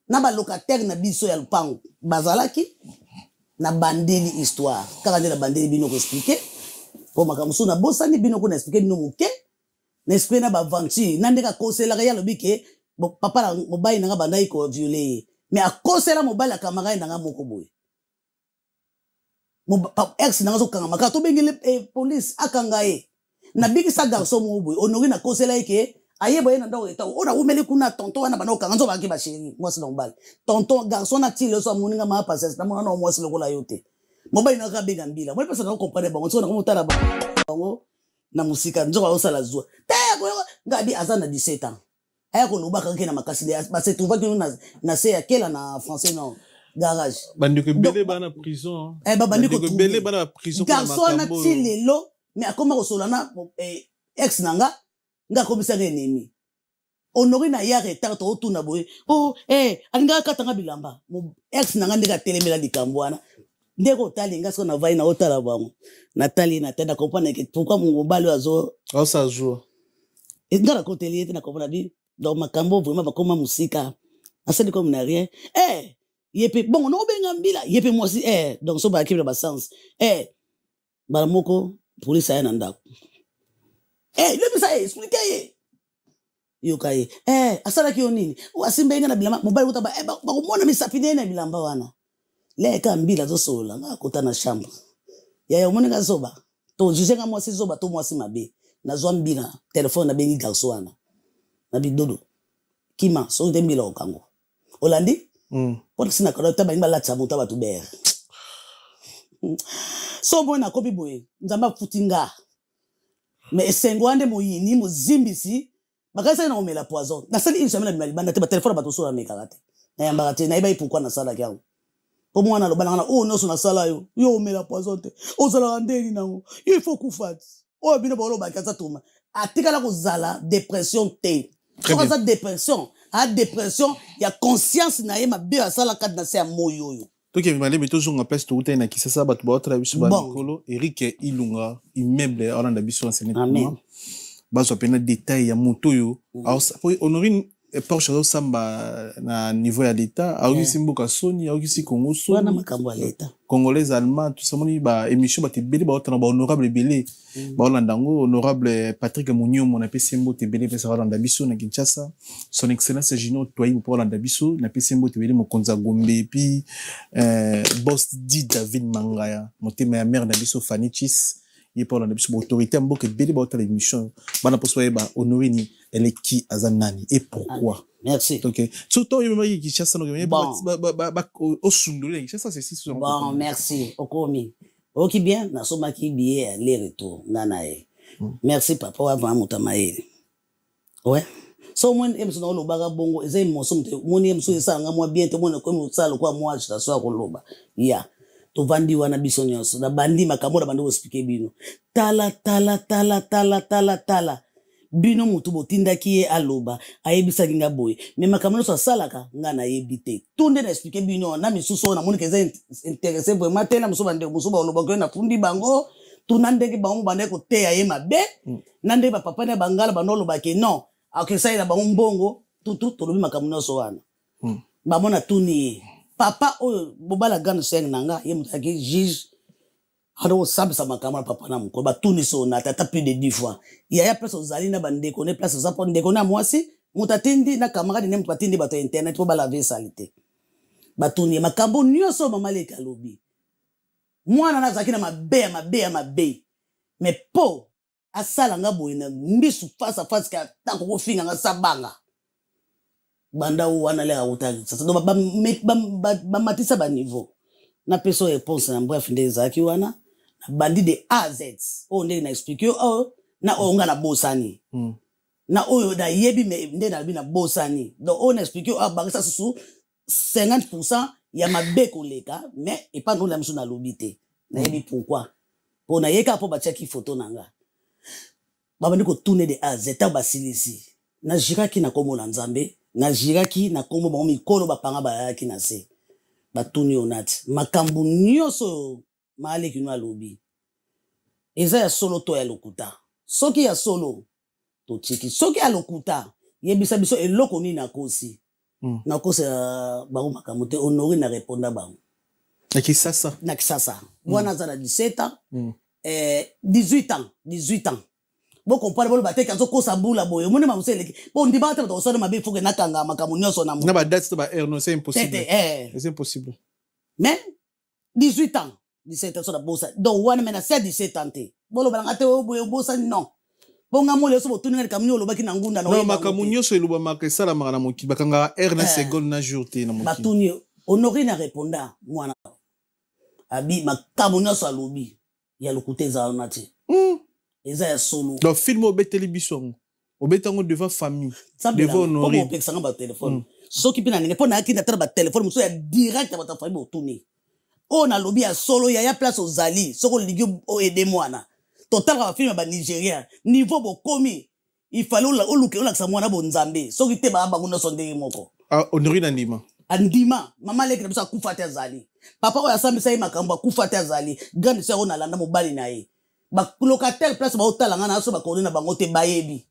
na ba locataire na biso ya lupango bazalaki na bandeli histoire kaka nde na bandeli bino ko expliquer po makamusu na bosani bino ko na expliquer bino muke na expliquer na ba aventure na ndeka kosela ya lobike papa la mobile nanga bandai ko violer mais a cause la mobile camarade nanga moko boy ex nanga so kanga maka to bengele police akanga e na bigi sa garçon mo boy onori na cause la ke aye boy na ndawo eta ona umeli kuna tonton wana bana okanga nzo baki ba chéri moi c'est normal tonton garçon na tile so amuninga ma passer na mwana moi c'est lokola yote mobile nanga benga mbila moi personne na comprendre bon so na komutala bango na musika nzo ba osala zua te ngabi azana 17 ans ayako lobaka ke na makasi ba se trouva que na se akela na français non garage bandiko belé bana prison bandiko belé bana prison garçon na tilelo mais akoma kosola na ex nanga nga komisa ke ennemi Honorine na ya retard to tuna boye alinga katanga bilamba ex nanga ndeka telemela likambo wana ndeko tali ngaso na vai na otala bango natali na tenda comprendre que pourquoi mon balo azo ça joue ngara koteli na comprendre bi donc makambo vraiment bakoma musika asali comme na rien yepe bon no benga mbila yepe moi aussi donc so ba kibla ba sens bala moko police ya ndako le bisa expliquer yo kai asala ki onini wasimbe ina na bilamba mobile utaba bakumona misapine na bilamba wana leka mbila zo sola ngakota na chambre ya umonika zoba to jujenga moi si zoba to moi si mabe na zo mbila telephone na bengi garso wana na bidodo kima so ndembila okango olandi pona sina kana taba ngba latsa moto ba tuber so bona kopi boye nzamba futinga mais esengo ande moyini mozimbisi bakasa na omela poison na sali une semaine na libanda te ba telephone ba to so na mekate na yamba te na ibai pourquoi na sala kyango po mwana lo bana no so na sala yo omela poison te o sala ndeni nango il faut kufati o bino ba lo ba kasa tuma atikala ko zala dépression te quand ça dépression il y a conscience na ye mabe asala kad na se ya moyo yo to ke mali beto zonga place to uta na kisasa ba to ba otra biso ba mikolo Eric Ilunga immeuble oranda biso enseigné comment bazo pena détail ya moto yo Honorine Porsche samba na niveau ya l'état augusi mboka soni augusi Congo soni wana makambo ya l'état congolais allemand tout ça moni ba émission ba te belé ba otana ba honorable belé ba holandango honorable Patrick Mounio mon apesembo te belé pesa holanda biso na Kinshasa son excellence Gino Toyi pour holanda biso na apesembo te belé mokonza Gombe puis boss dit David Mangaya motema ya mère na biso Fanny Chis il pour holanda biso autorité mboka belé ba otana émission bana poso ba Honorine elle est qui azanani et pourquoi merci OK surtout il me dit Kinshasa no au sundule Kinshasa c'est si bon merci okomi oki bien na soma ki billet aller retour nana merci papa wa va mutamaele ouais so mwen emso na oloba bongo eza emoso mte moni emso esanga mwa bien te mona ko mosala kwa mwa chita so akoloba ya to vandi wana biso nyonso na bandi makambo na bandi expliquer bino tala bino mutu botindaki ye aloba ayebisa kinga boye me makambo nyonso asalaka nga na yebi te tunde na expliquer bino na misusu na moni keza intéressé vraiment te na muso bande muso ba oloba ko na fundi bango tunandeki bango bande ko te ye mabe nande ba papa na bangala banoloba ke non akesai na bango mbongo tutu tolobi makambo nyonso wana bamona tuni papa oyo bobala gane seng nanga ye mutaki juge ado sabisa makambo na papa na mko ba tuni so na tata plus de 10 fois ya place ozali na bandeko ne place za ndeko na mwasi mutatindi na camarade ne mutatindi bato internet po bala vesalite batuni makambo nyonso mama leka lobi mwana na zaki na mabe me po asala nga boye na mbisu face à face ka tanko ko finga nga sabanga banda wana le utagi sasa do ba matisa ba niveau na peso réponse na bref ndezaki wana na bandi de AZ o ndenge na explique na onga na bosani na oyo da yebi me nde na bi na bosani donc on explique bangisa susu 50% ya mabe koleka mais et pas nous la miso na lobité na yebi pourquoi po na yeka po ba cheki photo nanga babandi ko tourner de AZ ta basilisi na jiraki na komo na nzambe na jiraki na komo ba mikolo bapanga bayaki na se batuni onati makambu nyonso mali kinwa lobi eza ya solo to ya lokuta soki ya solo to chiki soki ya lokuta yebisa biso eloko ni na kosi na kosi bango makambu te honori na répondre bango na kisasa wana za na 17 ans 18 ans bo compare bolo bateka zo kosa bula boyo moni ma musele bo ndibata bato osana mabe fuke nakanga makambu nyonso na mo na ba date to ba non c'est impossible c'est impossible mais 18 ans 17 ans so da bosa donc wana mena 17 ans te bolo balanga te boyo bosa non bonga mole so botuni ngani kamunyo lobaki na ngunda no makambu nyonso eloba makesala makana moki bakanga na seconde na jour te na moki batuni honori na répondant mwana abi makambu nyonso alobi ya lokuteza onati eza ya solo donc film obeteli biso obetango devant famille devant honorer pour pexanga ba téléphone soki pina ninge pona akina tara ba téléphone muso ya direct ba ta famille otuni on a lobby ya solo ya place ozali soko ligi o aider mwana total ka film ba Nigeria niveau bo komi il fallait oluke olakisa mwana bo nzambe soki te ba nguna sondenge moko honorer na ndima andima mama leki na biso akufa te azali papa oya sambisa ye makambo akufa te azali grande sœur on alanda mobali na ye ba locataire place ba otalanga na so ba kone na bango te bayebi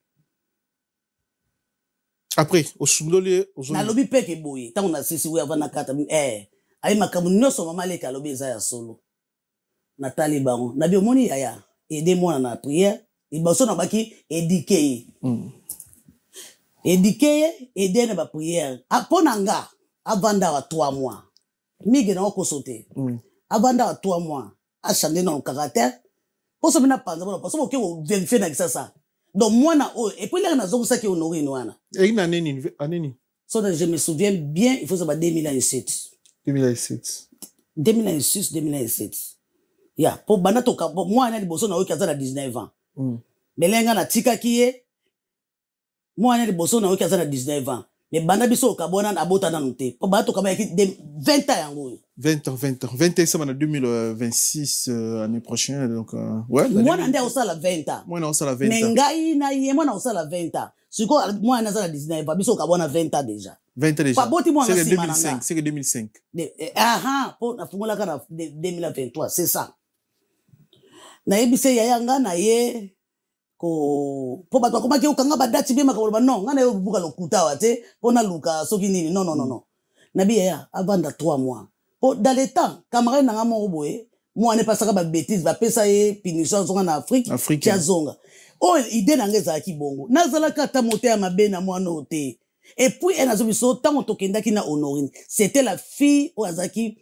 après au sundoli na lobby peke boye tango na sisi we avana kata ay makambo nyonso mama leki alobi eza ya solo natali bango na biomoni yaya aider moi na prière ibaso na baki éduquer aider na ba prière apona nga avanda wa 3 mois mige na okosote avanda wa 3 mois a changer dans le caractère poso bina panza bona poso ke vérifier na kisasa donc mwana o et puis là na zokusa ke honoré wana et na neni so je me souviens bien il faut ça 2007 ya po bana to ka mwana liboso na oki azala 19 ans belenga na tika kiye mwana liboso na oki azala 19 ans mais bana biso ka bona na bota na nte po bana to ka ba 20 ans yango 20 ans ça va en 2026 année prochaine donc ouais mwana ndia osala 20 ans mwana osala 20 ans mais ngai na ye mwana osala 20 ans siko mwana azala 19 ans biso ka bona 20 ans déjà pas boti mwana c'est 2005 c'est 2005 po na fungola kana 2023 c'est ça na yebise ya yanga na ye ko po bato komaki ukanga badati bema ka non ngana yo buka lokuta wate pona luka soki nini non na bi ya avanda 3 mois po dans le temps camarade na ngamo boye moi ne pasaka ba bêtise ba pesa ye punition zonga na Afrique tia zonga o ide na ngeza ki bongo nazala kata mote ya mabena mwana ote et puis elle a zo tant tokendaki na honorine c'était la fille ozaki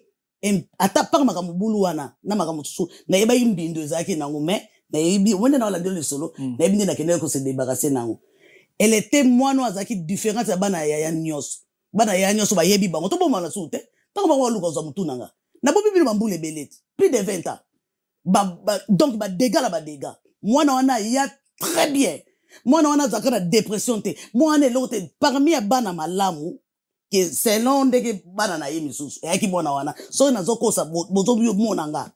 ata par makambo bulu wana na makambo tusu na yeba imbindo ezaki nango mais na yebi wende na wala le solo na yebi na kende ko se débarrasser nango elle était moino azaki différente ya bana ya nyos bana ya nyos ba yebi bango to bomana sute tango ba waluka zo mutuna nga na bobi bilu bambule belete plus de 20 ans donc ba dégâts la ba dégâts moina wana ya très bien Moi, on a une dépression. Moi, on est parmi les bana malamu, que selon des bana na yemi sous, et qui bona wana, so na zoko sa bozo bio monanga.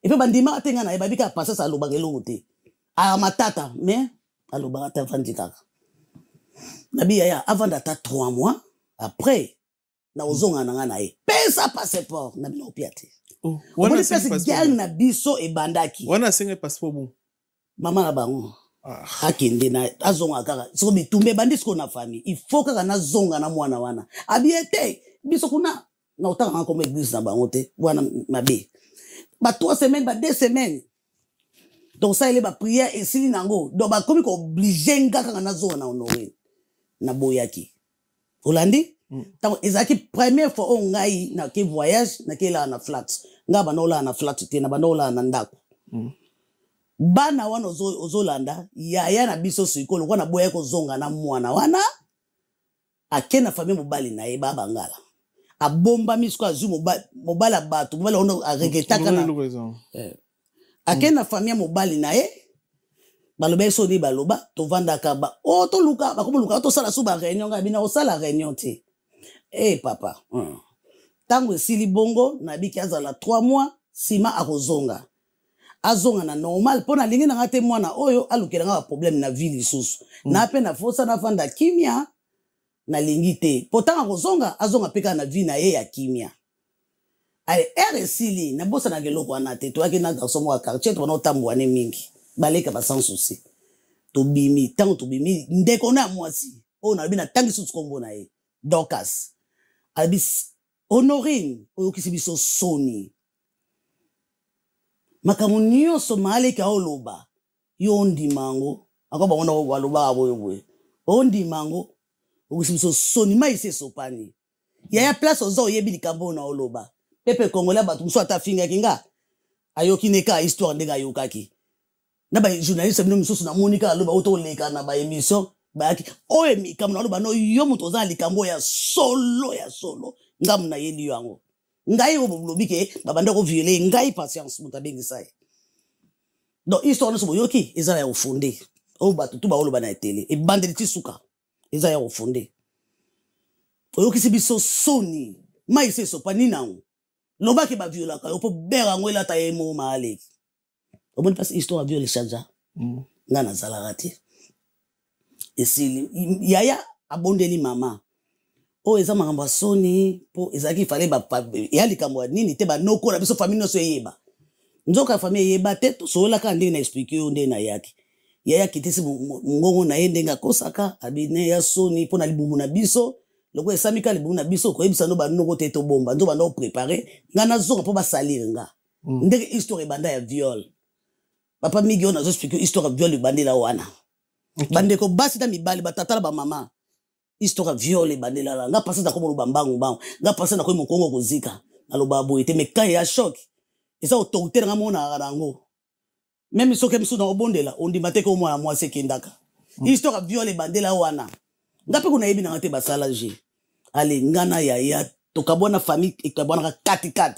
Et puis bandima atenga na ebabika passer sa lobagelo te. A matata, mais a lobagata vandika. Nabi ya avant d'ata 3 mois, après na ozonga na ngana e. Pesa passeport na bino piate. Oh, wana pesa gang na biso e bandaki. Wana senga passeport bon. Mama na bango. Akende na azonga kaka so bitumbe bandisiko na famille il faut kaka na zonga na mwana wana abiete biso kuna na utaka comme église na bango te wana mabe ba 3 semaines ba 2 semaines donc ça il est ba prière et sili nango donc ba komi ko obligé ngaka na zonga na honoré na boyaki Olandi donc ezaki première fois on ngai na ke voyage na ke la na flat ngaba na ola na flat te na banola na ndako bana wana ozolanda yaya na biso sikolo kwa na boya ko zonga na mwana wana akena famille mobali na ye baba ngala abomba misko azu mobala bato mobala ono areketaka na akena famille mobali na ye baloba so ni baloba to vanda ka ba o to luka ba ko luka to sala suba réunion nga bina osala réunion te papa tango sili bongo na biki azala 3 mois sima akozonga azonga na normal pona lingi na ngate mwana oyo alukela nga problème na vie lisusu na pe na fosa na fanda kimia na lingi te potanga kozonga azonga peka na vie na ye ya kimia ale RSili na bosa na geloko wana te to akina garçon mo quartier to na otambo ane mingi baleka ba sans souci to bimi tango to bimi ndeko na mwasi o na bina tangi susu kombo na ye Dorcas albis Honorine oyo kisibiso Sony makamu nyonso maleka oloba yo ndimango akoba wana waloba aboyobwe ondimango okusibiso Sony maise sopani ya place ozo yebi likambo na oloba pepe kongola batu muso atafinga kinga ayoki neka histoire ndega yokaki na ba journaliste bino muso na monika aloba oto leka na ba émission ba ki oye mikamu na oloba no yo muto za likambo ya solo ngamu na yeli yango ngai obulobike babanda ko violer ngai patience mutabengi sai donc histoire no so yoki eza ya ofunde o batu tu ba oloba na télé e bandeli tisuka eza ya ofunde oyoki sibiso Sony maise sopani nango lobaki ba viola ka opo bera ngwela ta yemo male oboni pas histoire viole chaja ngana zalarati esili yaya abondeli mama o eza makambo Sony po ezaki fale ba ya likambo nini te ba noko na biso famille no so yeba nzoka famille yeba te to so la ka ndenge na expliquer onde na yaki yaya kitisi ngongo na yende nga kosaka abine ya Sony po na libumu na biso loko esamika libumu na biso ko yebisa no ba noko te to bomba ndo ba no préparer ngana zonga po ba salir nga ndenge histoire banda ya viol papa migio na zo expliquer histoire viol bandela wana bande ko basi ta mibali batatala ba mama histoire viol bandela la nga passa ta ko mbangu bangu nga passa na ko mokongo kozika na lobabo ete me kai ya choc esa autorité nga mona rango même soke msu na obondela ondi mateke mwana mwase kindaka histoire viol bandela wana nga pe kuna yebi na ngate basala je ale ngana ya tokabona famille ekabona ka 4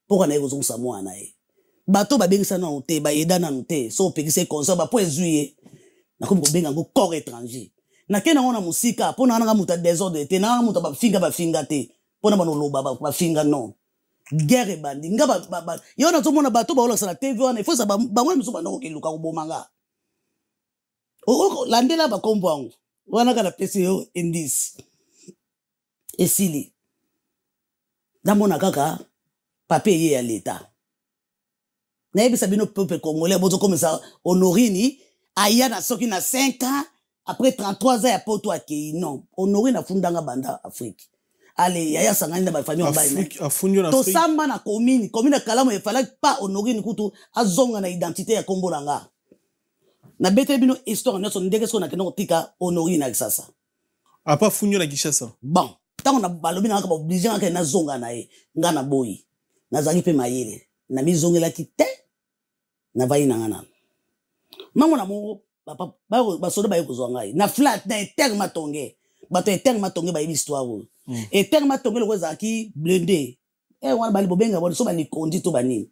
pour na yezo sa mwana e bato babengisa na ote ba yeda na nte so pekise konso ba po ezuye na ko benga ngo corps étranger na kena ngona musika pona nga muta désordre te na muta ba finga te pona bano loba ba finga non guerre bandi nga ba yo na tomona bato ba ola sala TV wana il faut ça ba ngona muso ba ndoko kiluka ko bomanga o landela ba kombo wana kana pesi yo indice esili damona kaka papier ye ya l'état na yebisa bino peuple congolais bozo comme ça Honorine aya na soki na 5 ans après 33 ans ya poto akei non Honorine afundanga banda Afrique ale yaya sangani na ba famille mobile afunyo na to Afrique samba na commune kalamu e fallait pas Honorine kutu azonga na identité ya kombo langa na bete bino histoire nyonso ndenge so na keno tika Honorine na sasa apa funyo na Kinshasa bon tango na balobi na ka obligé ka na zonga na ye ngana boyi nazali pe mayele na mizongela kite na vai na ngana mango na mo ba sodo ba yeko zonga na flat na eterre matonge bato eterre matonge ba yebi histoire eterre matonge lo zaki blindé wana bali bobenga bo so ba ni kondi to banini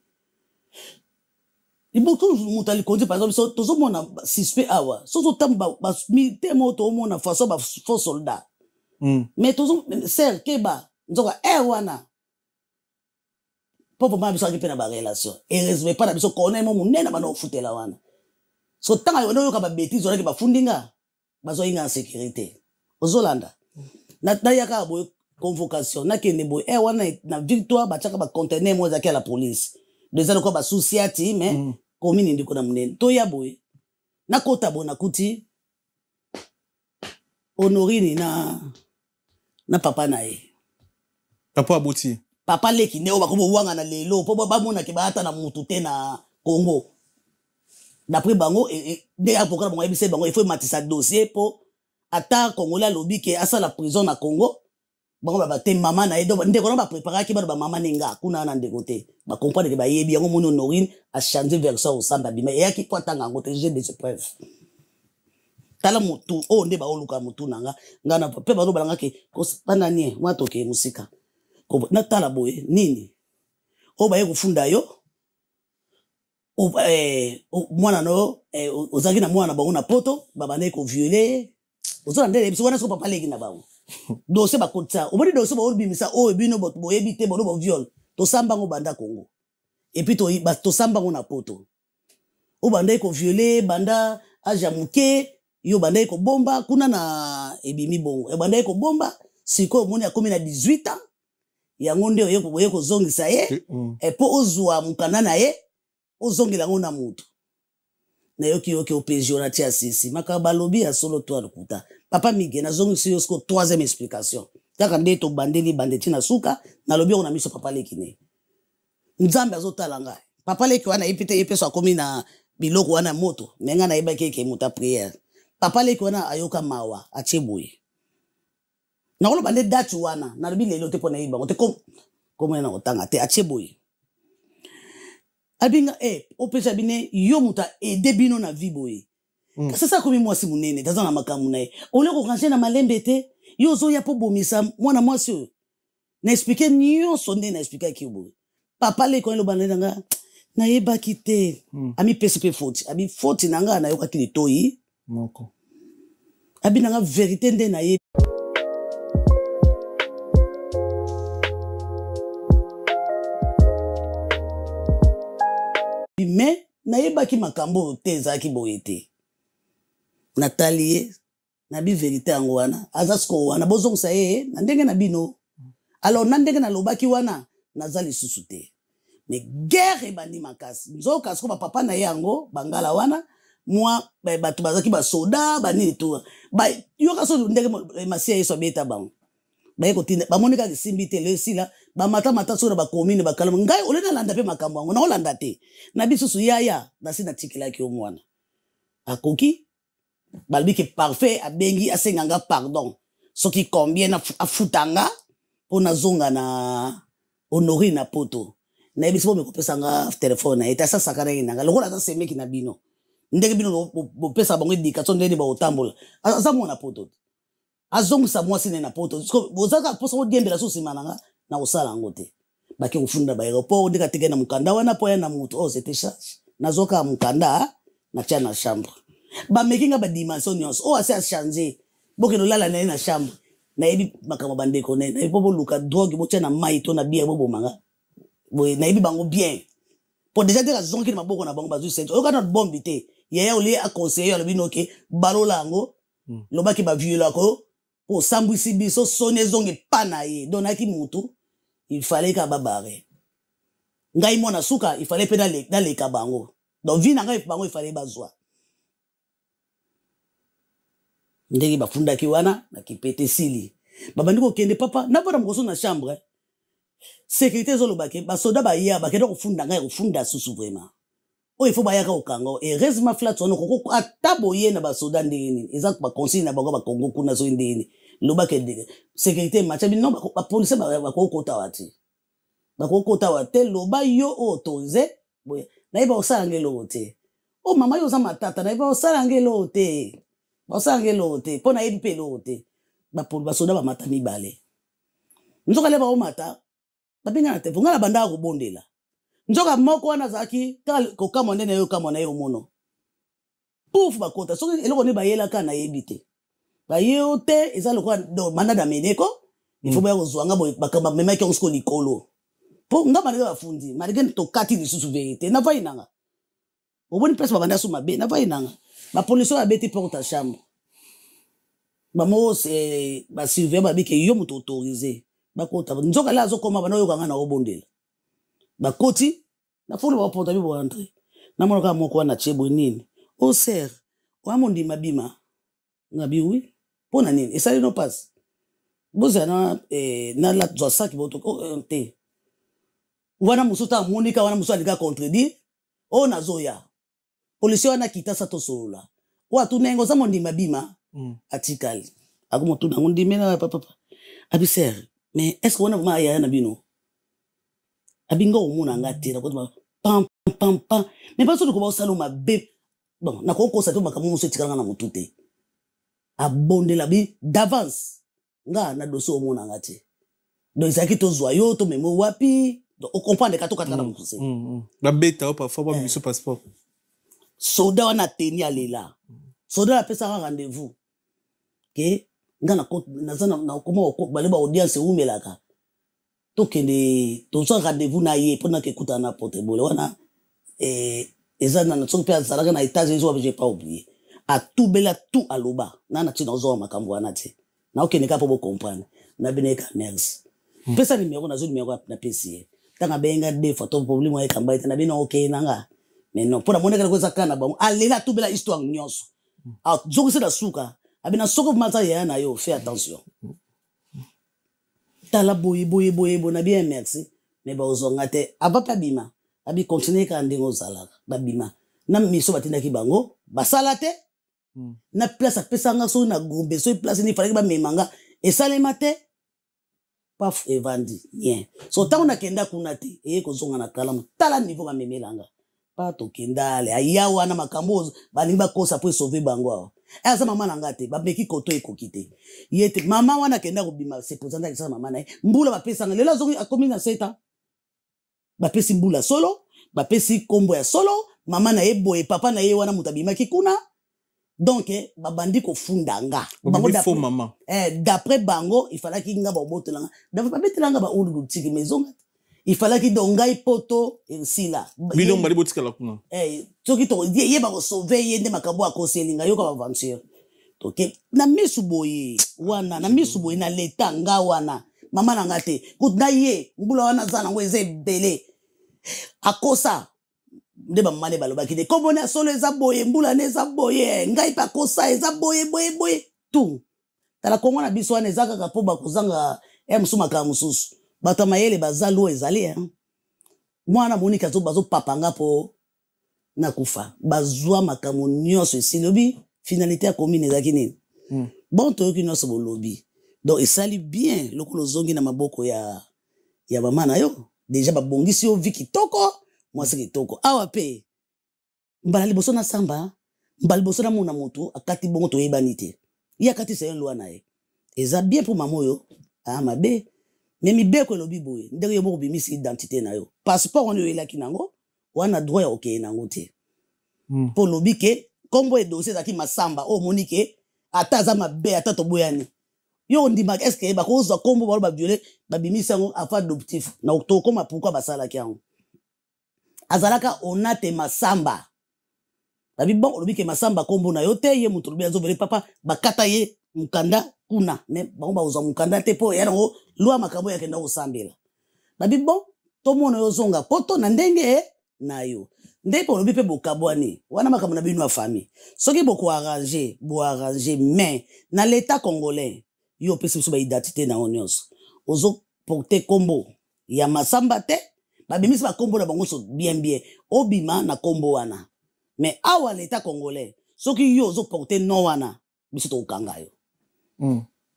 Il beaucoup de gens qui par exemple, tous les gens suspect awa. Soso tamba militaire moto au monde façon faux soldat. Mais tous les ser keba nzoka wana. Pour moi biso akipena ba relation. Et respect pas na biso connaît mo munena bana ofutela wana. So tanga yono yoka ba bêtise wana ke ba fundinga. Bazo inga en sécurité. Ozolanda. Na yaka boy convocation na kende boy wana na victoire ba chaka ba conteneur mo za la police. Deux ans quoi ba souciati mais commune ndiko na munene to ya boy na kota bona kuti Honorine na papa na ye papa abuti papa leki ne o ba ko wanga na lelo po ba mona ke ba ata na mutu te na Congo d'après bango de ya pourquoi bango ebise bango il faut matisa dossier po ata Congolais lobi ke asa la prison na Congo bango ba te mama na edo ndeko na ba préparer ki ba mama nenga kuna na ndeko te ba comprendre ke ba yebi yango moni Honorine a changer version au samba bima ya ki kwata ngango te j'ai des preuves tala mutu o nde ba oluka mutu nanga ngana pe ba balanga ke ko pananie wato ke musika ko na tala boye nini o ba ye kufunda yo o mwana no ozaki na mwana bango na poto baba ne ko violer ozo ndele biso wana so papa leki na bango dossier ba kotsa o bodi dossier ba obimisa o bino bo ebite bo viol to samba ngo banda Congo et puis to samba ngo na poto o banda ko violer banda aja muke yo banda ko bomba kuna na ebimi bongo e banda ko bomba siko moni akomi na 18 ans yango nde yo ko zongisa ye e po ozwa mukana na ye ozongela ngo na mutu na yoki opejo na tia sisi makaba lobi ya solo to alukuta papa mige na zongi si yosko troisième explication kaka nde to bandeli bandeti na suka na lobi on a miso papa leki ne nzambe azotala ngai papa leki wana ipite yepeso akomi na biloko wana moto menga na yeba keke muta prière papa leki wana ayoka mawa acheboye na kolo bande date wana na lobi lelo te pona yiba ngote comme na otanga te acheboye abinga opesa bine yo muta debino na viboye sasa komi mwasi munene taza na makamu naye ole ko kanshe na malembe te yo zo ya po bomisa mwana mwasi oyo na expliquer nyonso nde na expliquer ki boye papa le ko lo banela nga na yeba kite ami PCP faute abi faute nanga na yoka kile toyi moko abi nanga vérité nde na ye mais na yeba ki makambo te za ki boye te Nathalie na bi vérité yango wana azasko wana bozongisa ye na ndenge na bino alors na ndenge na lobaki wana nazali susu te mais guerre ebandi makasi nzoka siko papa na yango bangala wana moi batu bazaki ba soda banini to ba yoka so ndenge masia yeso beta bango ba ko tinda ba monika kisimbi te le sila ba mata so ba commune ba kalama ngai olena landa pe makambo yango na olanda te na bisusu yaya na sina tikila ki omwana akoki balbiki parfait abengi asenganga pardon soki combien afutanga pona zonga na Honorine na poto na ebiso me kopesa nga telefone eta sasa kana nanga lokola za semeki na bino ndenge bino bo pesa bango indication ndeni ba otambola aza mona poto azongisa mwasi na poto bozaka posa ko diembela so simananga na osala ngote baki kufunda ba aéroport ndika tigena mukanda wana po ya na mutu c'était charge nazoka mukanda na tia na chambre ba making ba dimension nyonso ase a changer bokeno lala na chambre na yebi makama bandeko na ipo luka drogue bo tia na mai to na bière bo manga boy na yebi bango bien pour déjà dire raison ki maboko na bango bazu sente o kana bombe te yaya oli a conseiller le binoke balola ngo lobaki ba viola ko pour sambwisi biso sonne zonge panaye donaki mutu il fallait ka babare ngai mona suka il fallait pe dans les kabango donc vina ngai bango il fallait bazwa ndenge bafunda ki wana na kipete sili babandi ko kende papa na bora mkoso na chambre sécurité zo lobake ba soda ba ya ba kende ko funda ngai ko funda susu vraiment o il faut ba ya ka okango et resma flat ono ko ataboye na ba soda ndeni eza ba conseil na bango ba Congo kuna zo ndeni lobake de sécurité matcha bi non ba police ba ko kota wati ba ko kota wate loba yo autorisé boye na iba osala ngelo te o mama yo za matata na iba osala ngelo te basangelo te pona yebi lo te ba pour ba soda ba mata mibale nzoka le ba o mata ba binga na te funga na banda ko bondela nzoka moko wana zaki koka monene yo kama na yo mono pouf bakota soki eloko ne bayelaka na yebite baye te eza lokwa do manada meneko il faut ba kozwanga bo bakamba memaki on sko likolo po ngaba ndeka bafundi malike to kati lisusu vérité na vai nanga oboni pesa babanda su mabe na vai nanga ba police ba beti porte à chambre ba mo c'est ba surveiller ba bike yo muto autorisé bakota nzoka la azokoma bana yo kanga na obondela bakoti na fulu ba porte bi bo entrer na mona ka moko na chebo nini o ser wa mondi mabima ngabi oui pona nini esali no passe boza na la zo saki boto te wana musuta monika wana musuta lika contredire o nazoya police wana kita sato solola wa tunengo za mondi mabima atikali akumotu na mondi mena papa abi ser mais est-ce que wana ma ya na bino abinga omuna ngatira ko pam pam pam mais pas so ko ba salo mabe bon na ko sa to makamu muso tikanga na mutute abondela bi d'avance nga na doso omuna ngati donc ça qui to zwa yo to memo wapi donc on comprend de ka to kata na mukuse ba beta parfois ba biso passeport soda wana teni alela soda la pesa rendez-vous ke nga na zana na koma ko baleba audience umelaka to kende to so rendez-vous na ye pona ke kutana porte bole wana ezana na tsong pia zalaka na états zo j'ai pas oublié a tout bela tout aloba na tina zo makambo wana te na okene ka po comprendre na beneka merci pesa numéro na zo numéro na PC tanga benga de photo problème wa kamba ita na bino okay nanga mais non pour la moneka ko zakana ba alela tout bela histoire nyonso a zo se da suka abina soko mata ya na yo fais attention tala boye na bien merci mais ba ozonga te abapa bima abi continuer ka ndingo zalaka babima na miso batinda ki bango basala te na place apesanga so na gombe so place ni fallait ba memanga esalema te paf evandi bien so tango na kenda kuna te ko zonga na kalamu tala niveau ba memelanga pa to kendale ayawa na makambo balimba kosa po sauver bango eza mama nanga te ba meki koto ekokite yete mama wana kenda ko bima se présenter ça mama na mbula ba pesanga lela zongi akomi na 7 ans bapesi mbula solo bapesi kombo ya solo mama na eboye papa na ye wana mutabima kikuna donc babandi ko funda nga bango d'après maman d'après bango il fallait ki nga ba botelanga dafa babetelanga ba ulu tiki maison il fallait ki donga ipoto sila bilong bali botika la kuna toki to ye ba ko sauver ye nde makabo akoselinga yo ka aventure donc na misu boye wana na misu boye na leta nga wana mama na ngate kutna ye mbula wana zana ngo eze bele akosa nde ba mane baloba kide komona solo eza boye mbula neza boye ngai pa kosa eza boye tout tala kongo na biso wana ezaka ka po ba kozanga musuma ka mususu bata mayele bazalo ezali mwana monika zo bazo papanga po na kufa bazwa makamu nyonso esilobi finalité ya commune ezaki nini bon to yoki nyonso bolobi donc esali bien lokolo zongi na maboko ya mama na yo déjà babongisi yo vi kitoko mwasi kitoko awa pe mbala liboso na samba mbala liboso na mona moto akati bongo to yebani te ya kati se lwa na ye eza bien pour mama yo mabe mais mi beko lobi boye ndenge yo boko bimisi identité na yo passeport on yo elaki nango wana droit ya okay nango te po lobi ke kombo e dossier zaki masamba o monike ata za mabe ata to boyani yo ndima est-ce que ba ko zo kombo ba ba violer ba bimisa ngo afa adoptif na to koma pourquoi basala kiango azalaka onate masamba babi bon lobi ke masamba kombo na yo te ye mutu lobi azo vele papa bakata ye mukanda kuna mais bango ba uza mukanda te po ya ngo lwa makabo yake nda osambela babi bon to mona yo zonga poto na ndenge na yo ndepo lobi pe bokabwani wana makambo na bino ya famille soki boko arranger mais na l'état congolais yo pesi biso ba identité na onyoso ozo porter kombo ya masamba te babimisi ba kombo na bango so bien obima na kombo wana mais awa l'état congolais soki yo ozo porter no wana biso to kanga yo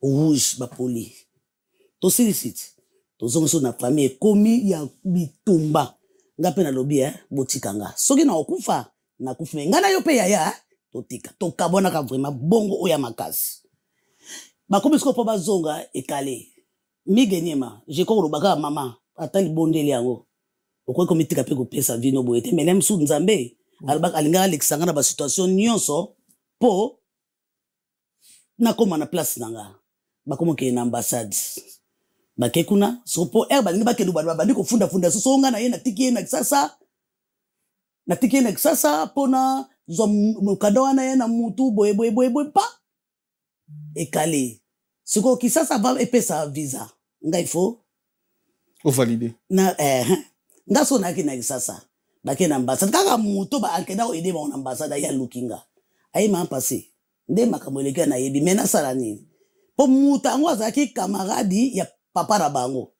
rouge ba poli to silicite to zongo na famille komi ya bitumba ngape na lobi botikanga soki na okufa na kufa ngana yo pe ya totika to kabona ka vraiment bongo oya makasi bakomi sko po bazonga ekale migenyema je ko lobaka mama atali bondeli yango Pourquoi comme tu capé couper sa vie no boete mais même sous nzambe alba alinga alexanga na ba situation nyonso po na koma na place nanga ba komo ke na ambassade ba ke kuna so po ba linga ba ke duba ba ndiko funda so nga na ye na tiki na kisasa pona zo mukado na ye na mutu boye pa ekale siko kisasa va epesa visa nga ifo o valider na ngaso na kina kisasa bake na ambassade kaka muto ba ankeda o ide ba na ambassade ya lookinga ai ma passé nde makamoleka na yebi mena sala nini po muta ngo azaki camarade ya papa na bango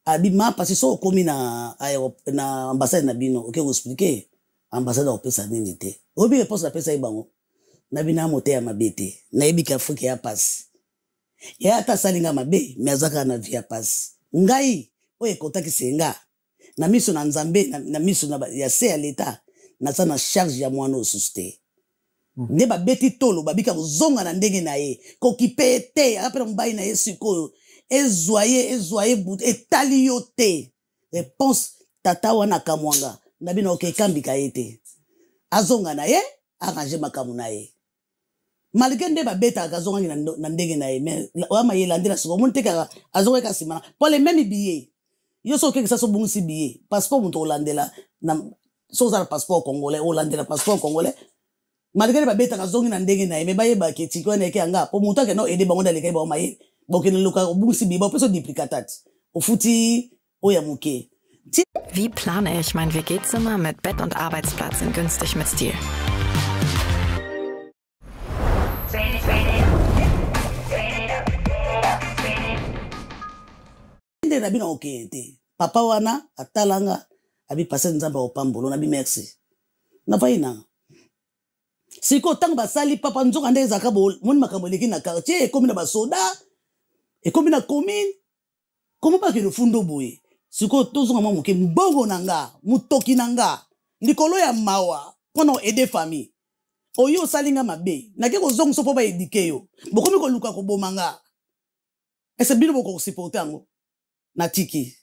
abi ma passé so komi na ambassade na bino oke vous expliquer ambassade o pesa nini te obi réponse na pesa ibango na bina mote ya mabete na yebi ka Afrique ya passe ya ata salinga mabe mezaka na via passe ngai oye kotaki senga na miso na nzambe na miso na ya se ya leta na sa na charge ya mwana osuste nde babeti tolo babika kozonga na ndenge na ye kokipe te apena mbai na ye sikoyo ezwaye but etali yo te réponse tata wana kamwanga na bino okekambika ye te azonga na ye arrange makamu na ye malgré nde babeta akazonga na ndenge na ye mais wama ye landela siko monte ka azonga ka simana pour les mêmes billets yo so ke so bungisi billet passeport muto landela na so za passeport congolais landela passeport congolais malgré babeta akazonga na ndenge na ye mais baye ba ke tikwa na ke anga po muto ke no ede bango daleka ba maye bokene luka bungisi billet ba peso duplicatat ofuti oya muke. Wie plane ich mein WG-Zimmer mit Bett und Arbeitsplatz in günstig mit Stil? Na bina okete papa wana atalanga abi passer nzamba opambolo na bi merci na faina siko tang basali papa nzoka nde ezaka bo moni makambo leki na quartier ekomi na basoda ekomi na commune komo ba ke fundo boye siko tozonga mwa moke mbongo nanga mutoki nanga likolo ya mawa pona aider famille oyo salinga mabe na ke kozonga so po ba éduquer yo bokomi ko luka ko bomanga ese bino boko supporter ngo na tiki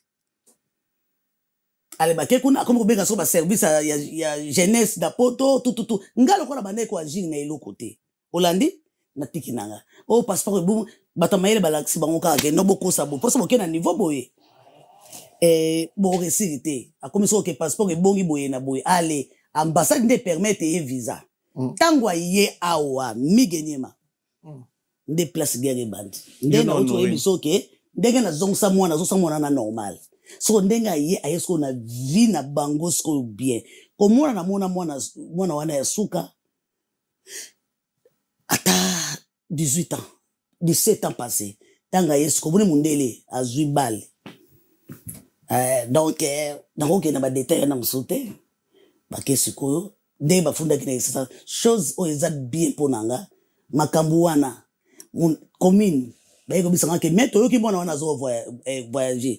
ale bake kuna comme benga so ba service ya jeunesse da poto tout ngalo ko na bande ko agir na eloko te olandi na tiki nanga o passeport bu batamayele balaxi bango ka ke no boko sabo pour ça boke na niveau boye bo resirité a comme so ke passeport bongi boye na boye ale ambassade de permettre e visa tangwa ye awa migenyema nde place guerre band nde na auto ebiso ke ndenge na zongsa mwana na normal so ndenga ye ayesko na vie na bango sko bien komona na mwana wana ya suka ata 18 ans 17 ans passé tanga yesko bone mundele azui bal donc na ba détail na msote ba kesiko nde ba funda kina ça chose o eza bien ponanga makambu wana commune bayeko bisanga ke meto yoki mwana wana zo voyager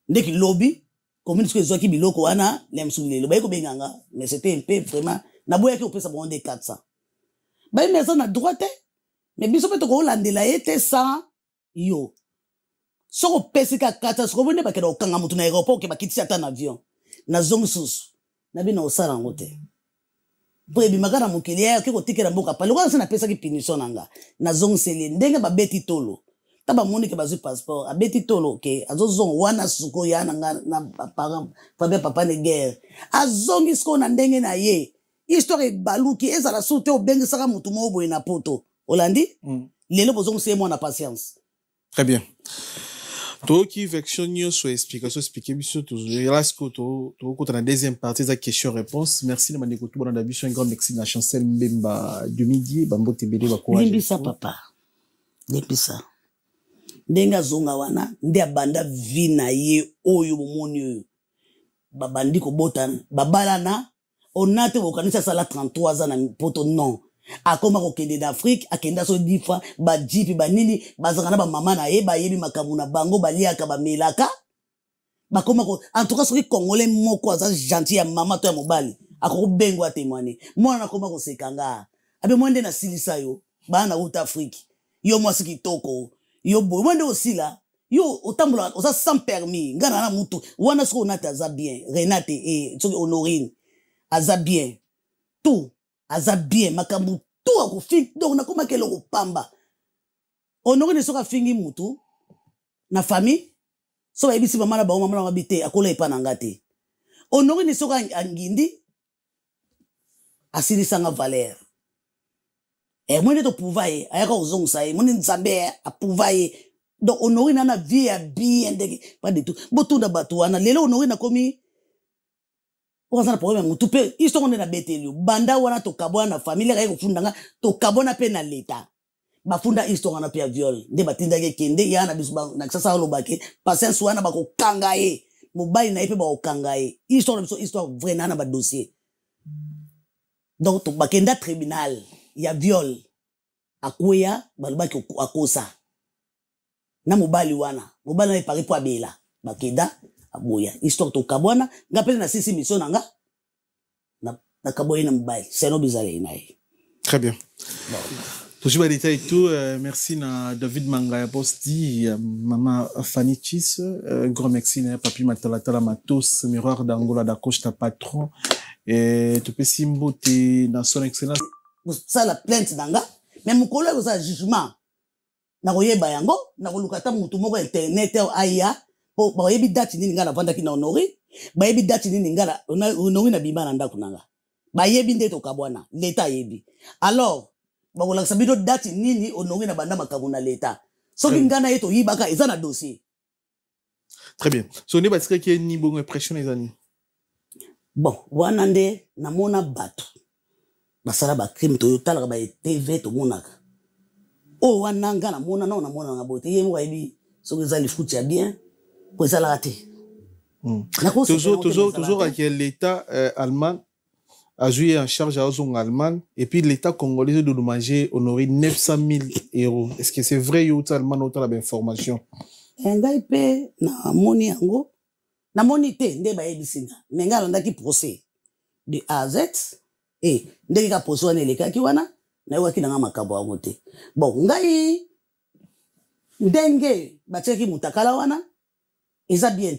ndeki lobby commune ce zo ki biloko wana lemsulelo bayeko benganga mais c'était un peu vraiment na boya ki opesa bon de 400 bayi mais na droite mais biso peto ko landela ete ça yo soko pesika 400 soko bonde bakela okanga mutu na aéroport ke bakitisi ata na avion na zongsusu na bino osala ngote Brebi magana mukili ya kiko tikera mboka pale kwa sina pesa ki punition nanga na zongsele ndenge ba beti tolo taba moni ke bazu passeport abeti tolo ke azozong wana suko ya nanga na papa ne guerre azongi sko na ndenge na ye histoire baluki ezala soute obengisaka mutu mo boye na poto olandi lelo bozong se mo na patience. Très bien. Toki vection sur explication expliquer biso toujours là ce que to dans la deuxième partie de la question réponse merci de manière tout bon dans un grand merci na chancel Mbemba de midi bambo tebele ba courage Ndimbi ça papa ndimbi ça ndenga zonga wana ndi abanda vina ye oyo momoni oyo babandi ko botana babalana onate bokanisa sala 33 ans na poto non akoma ko kende d'Afrique akenda so difa ba jipi ba nini bazanga na ba mama na ye ba yebi makamu na bango baliaka ba melaka bakoma ko en tout cas soki congolais moko aza gentil ya mama to ya mobali akoko bengwa témoigner mwana nakoma ko sekanga abe mwende na silisa yo bana uta Afrique yo mwasi kitoko yo boy mwende osila yo otambola oza sans permis ngana na mutu wana soko onate aza bien Renate et soki Honorine aza bien tout aza bien makambo tout akofing donc nakoma keloko pamba Honorine soka fingi mutu na famille so bayebisi mama na bango mama na mabite akola epa na ngate Honorine soka angindi asilisanga valeur mwene to pouvaye ayaka ozongisa ye mwene nzambe apouvaye donc Honorine na vie ya bien ndenge pas du tout botunda bato wana lelo Honorine akomi okaza na problème mutu pe isongo na beteli banda wana to kabwana na famille ka kufundanga to kabona pe na leta bafunda isongo na pe ya viol nde batinda ke kende yana bisu na sasa olobake patience wana bako kanga ye mobile na ipe bako kanga ye isongo biso histoire vrai na ba dossier donc to bakenda tribunal ya viol akoya balobaki akosa na mobali wana mobali na epari po abela bakeda aboya histoire to kabwana ngapele na sisi mission nanga na kaboye na mobali seno bizale naye. Très bien. Tout je vais détailler tout. Merci na David Mangaya Posti, maman Fanny Chis, un grand merci na papi Matalatala Matos, miroir d'Angola d'Acoche ta patron et tu peux simboter dans son excellence. Ça la plainte nanga même mon collègue ça jugement na koyeba yango na kolukata mutu moko internet aya po bayebi date nini ngala vanda ki na Honorine bayebi date nini ngala Honorine na bimana ndako nanga bayebi ndeto kabwana leta yebi alors bakolakisa bido date nini Honorine na banda makambo na leta soki ngana yeto yibaka eza na dossier. Très bien. So ne batika ki ni bongo impression ezani bon wana nde namona bato basala ba crime to yotala ba TV to monaka o wana ngana mona na mona na bote yemo bayebi soki za li foot ya bien ko za la raté. Toujours à quel l'État allemand a joué en charge à Ozong allemand et puis l'État congolais de dommager honoré 900 000 €. Est-ce que c'est vrai ou allemand ou la information? Ngai pe na moni yango na moni te nde bayebi singa mais ngala ndaki procès de A à Z et ndenge ka procès wana elekaki wana na waki na makambo yango te bon ngai ndenge batiaki mutakala wana eza bien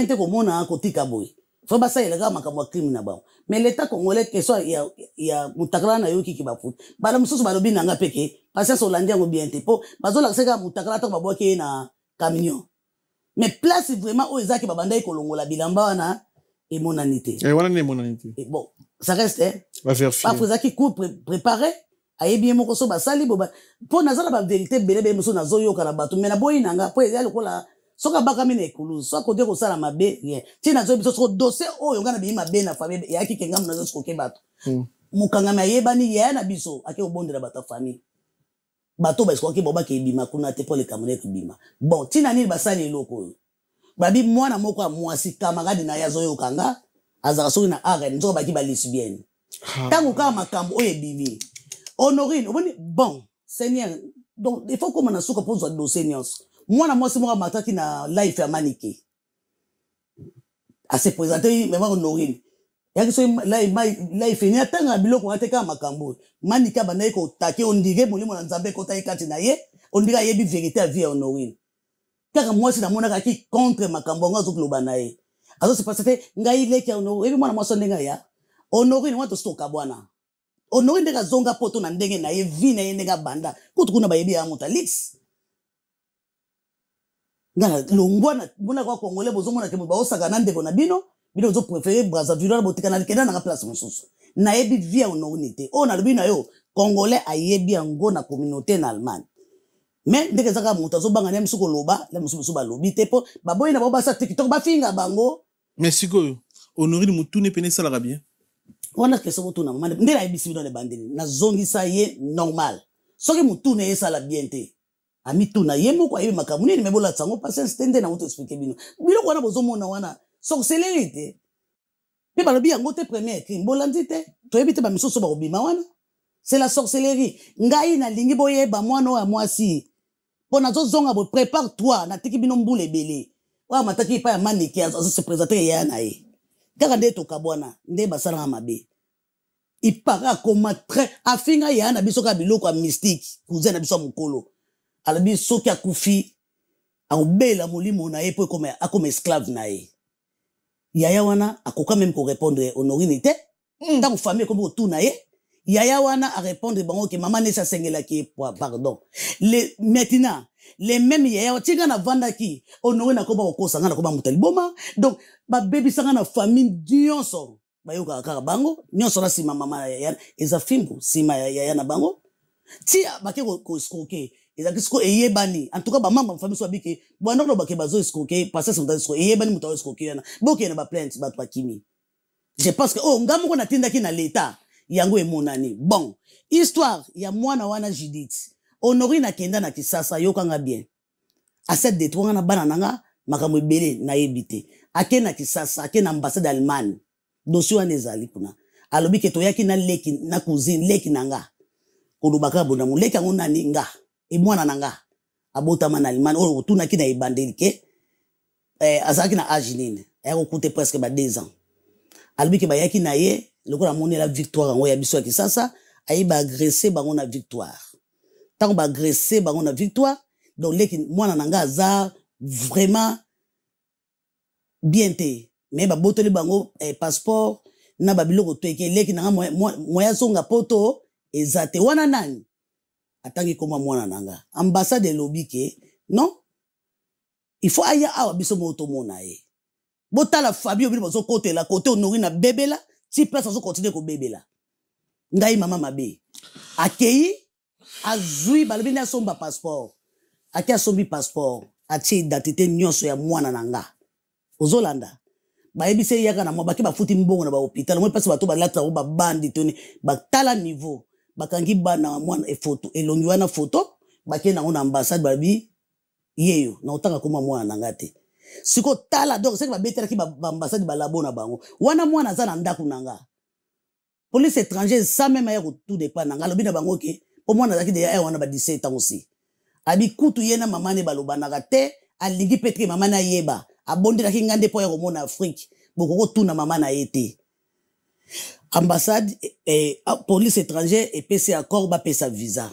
te komona kotika boye faut basa eleka makambo ya crime na bango mais l'état congolais que soit ya mutakala na yoki ki bafuta bana mususu balobi nanga peke parce que Hollande yango bien te po bazola seka mutakala to babwaki na camion mais place vraiment o ezaki babanda ikolongola bilamba wana et monanité wana ne monanité bon ça reste va vérifier après ça qui court préparé aye bien moko so basali boba po nazala ba vérité belebe muso nazoyoka na bato mais na boyi nanga po ezali kola soka baka mine ekulu so côté ko sala mabe rien ti nazo biso so dossier oyo ngana bi mabe na famille ya ki kenga mnazo ko ke bato mukanga ma yebani ya na biso ake obondela bato famille bato ba eskoki boba ke bima kuna te pour le Cameroun ke bima bon ti nani basali eloko babi mwana moko a mwasi camarade na yazo yokanga azaka soki na arène nzo baki ba lesbienne tango ka makambo oyo ebimi Honorine oboni bon Seigneur donc il faut comme na suka pozo dossier nyonso mwana mwasi moko mataki na life ya Manike a se présenter même Honorine yaki so life ni atanga biloko ateka makambo Manike banaye ko take ondire molimo na nzambe ko tayi kati na ye ondira yebi vérité à vie Honorine kaka mwasi na mona ki contre makambo ngazo kuloba na ye azo se passer ngai leki ya Honorine ebi mwana mwasi ndenga ya Honorine wato stoka bwana Honorine ndeka zonga poto na ndenge na ye vi na ye ndeka banda kutu kuna bayebi ya mutalix ngana longwana mona kwa Congolais bozo mona ke ba osaka na ndeko na bino zo préférer Brazzaville botika na kenda na place mosusu na yebi vi ya Honorine te o na lobina yo Congolais ayebi yango na communauté na Allemagne mais ndeke zaka muta zo banga nyam suko loba la mususu ba lobi te po baboyi na ba sa TikTok ba finga bango mais siko Honorine mutune pene sala bien wana ke sobo tuna mama ndela ebisi bino le bandeli na zongisa ye normal soki mutune ye sala bien te ami tuna ye moko ayebi makambo nini mebola tsango patience stende na auto expliquer bino biloko wana bozomona wana sorcellerie te pe balobi yango te premier crime bolandi te toyebi te bamisoso bakobima wana c'est la sorcellerie ngai na lingi boyeba mwana oyo ya mwasi mpo nazozonga bo prépare toi natiki bino mbula ebele oyo mataki epai ya Manike azose présenter eya na ye kaka nde tokabwana nde basalanga mabe ipaka akoma très afinga ya na biso ka biloko ya mystique cousin na biso ya mokolo alobi soki akufi akobela molimo na ye po akoma esclave na ye yaya wana akoka même ko répondre Honorine te ntango famille ekomi kotuna ye yaya wana a répondre bango ke mama nesi asengelaki ye pardon maintenant les mêmes yaya tinga na vandaki Honorine akoba kokosanga na koba muta liboma donc babebisanga na famille nyonso bayoka kaka bango nyonso na sima mama yaya eza fimbu sima yaya na bango tia bake ko escroquer ezaki siko eyebani en tout cas ba mama famille so biki bwana ko bake bazo escroquer passer son temps escroquer eyebani muta escroquer yana boke na ba plainte ba pakimi je pense que oh ngamu ko natindaki na l'état yango emonani bon histoire ya mwana wana Judith Honorine akenda na Kisasa yokanga bien aset de twanga na bana nanga makambo ebele na yebite akena Kisasa akena ambassade Allemagne dossier wana ezali kuna alobi ke toyaki na leki na cousine leki nanga kolubaka bona muleki ngo nani nga e mwana nanga abotama na Allemagne o tunaki na ebandelike azaki na âge nini ayako coûter presque ba 2 ans alobi ke bayaki na ye lokola moni la victoire ngo ya biso ya Kisasa ayiba agresser bango na victoire tango ba agresser bango na victoire donc leki mwana nanga aza vraiment bien te mais ba botoli bango passeport na ba biloko toeke leki nanga moya songa poto ezate wana nani atangi koma mwana nanga ambassade lobike non il faut aya awa biso moto mona ye botala Fabio bino bozo côté la côté Honorine na bebela ti place zo continuer ko bebela ngai mama mabe akei azui balobi na somba passeport akia sombi passeport atie identité nyonso ya mwana nanga ozolanda bayebise yaka na mwa baki bafuti mbongo na ba hôpital moi passe bato balata ba bandi toni batala niveau bakangi bana mwana e photo elongi wana photo bakena na ambassade babi yeyo na otaka koma mwana nanga te siko tala donc c'est que ba betela ki ba ambassade ba labona bango wana mwana za na ndaku nanga police étrangère ça même ya tout dépend nanga lobi na bango ke o mwana zaki de ya wana ba 17 ans aussi abi kutu yena mama ne balobanaka te alingi petri mama na yeba abondela ki ngande po ya komona Afrique boko tuna mama na yete ambassade police étrangère et PC accord ba pesa visa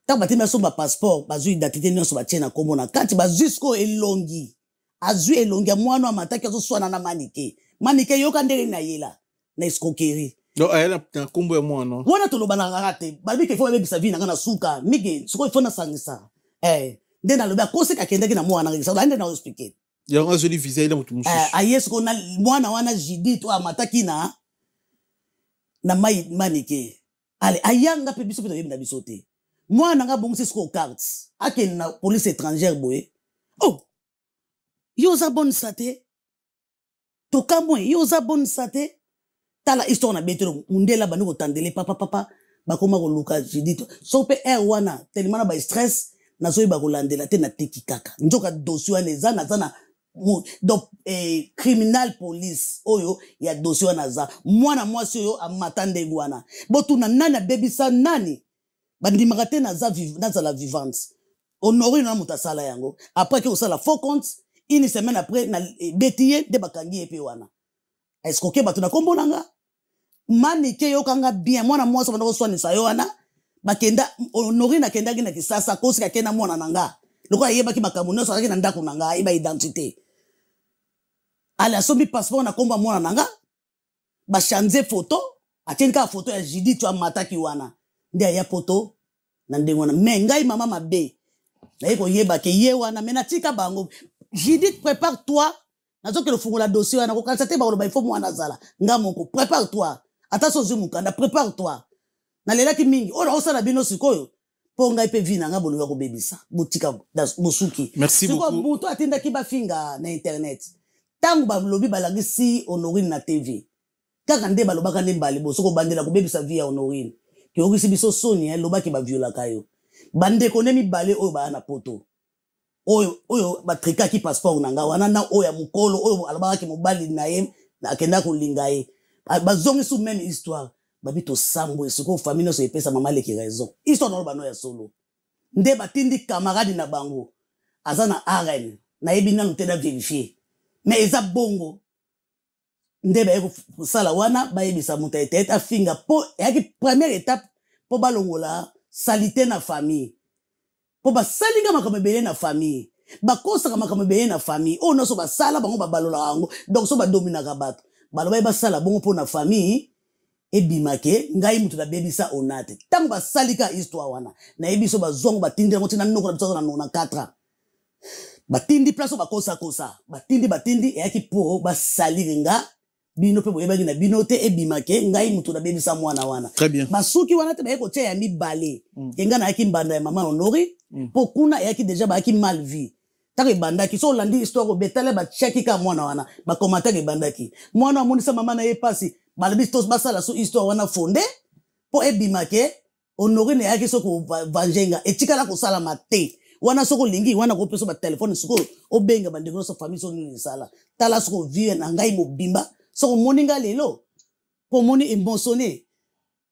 ta batima so ba passeport bazu identité nyonso ba tiena komona kati ba jusqu'au elongi azui elongi mwana amataki azo swana na manike yoka ndele na yela na escroquerie no ayela na kombo ya mwana wana toloba na rate babi ke fo bebisa vina ngana suka mige siko ifona sangisa ndena loba koseka kendaki na mwana ngisa ndena na expliquer ya nga zoli visa ile mutu mususu ayes ko na mwana wana Judith to amataki na manike ale ayanga pe biso pe yebina biso te mwana nga bongisi siko cartes ake na police étrangère boye oh yoza bonne sate to kamwe yoza bonne sate tala histoire na betero mundela banu ko tandele papa bakoma ko luka Judith so pe wana tellement na ba stress na so ba ko landela te na teki kaka njoka dossier wana ezana donc criminal police oyo ya dossier wana za mwana mwasi oyo amatande wana botuna nani bebisa nani bandimaka te na za la vivante Honorine na mutasala yango après que osala faux compte une semaine après na betiye de bakangi epe wana est-ce que bato na kombonanga manike yo kanga bien mwana mwasi bana ko swanisa yo wana bakenda Honorine akenda gina Kisasa kosi ka kena mwana nanga loko yeba ki makamu no sala kina ndako nanga iba identité ala sombi passeport na komba mwana nanga ba changer photo atinka photo ya Judith to amataki wana ndia ya photo na ndengwana mais ngai mama mabe na yeko yeba ke ye wana mena tika bango Judith prépare-toi nazo ke le fungola dossier wana ko kanisa te ba lo ba ifo mwana zala ngamoko prépare-toi attention zumukanda prépare-toi na lelaki mingi ona osala bino sikoyo po ngai pe vina nga bolo ko bebisa botika bosuki merci beaucoup siko buto atinda ki ba finga na internet tangu ba lobi balangisi Honorine na TV kaka nde balobaka nde mbali bosoko bandela ko bebisa via Honorine ki okisi biso soni lobaki ba viola kayo bande ko nemi bale oyo ba na poto oyo ba trika ki passeport nanga wana na oya mukolo oyo alobaka ki mobali na ye na akenda ko linga ye bazongi su même histoire babito sambo esiko famille so epesa mama leki raison histoire na bano ya solo nde batindi camarade na bango azana arène na yebina ntena vérifier mais eza bongo nde ba yeko sala wana ba yebisa muta etete afinga po yaki première étape po balongola salité na famille po basalinga makambo ebele na famille bakosaka makambo ebele na famille oyo nyonso basala bango babalolaka yango donc so badominaka bato balobai basala bongo mpo na famille ebimake ngai mutu nabebisa ona te ntango basalika histoire wana nayebi so bazongo batindi yango ntina noko na biso na 94 batindi place oyo bakosakosa batindi eyaki mpo basalinga bino mpe boyebaki na bino te ebimake ngai mutu nabebisa mwana wana basuki wana te baye kotia ya mibale enga nayaki mbanda ya mama Honori mpo kuna eyaki deja bayaki mal vie tako ebandaki so olandi histoire obetale batiaki ka mwana wana bakomataki ebandaki mwana amonisa mama na ye pasi balobi tos basala so histoire wana fonde mpo ebimake Honori na eyaki soko vangenga etikala kosalama te wana soko olingi wana kopesa batelefone siko obenga bandeko nyonso famille so nini esala tala soko vie na ngai mobimba soko moninga lelo po moni émotionné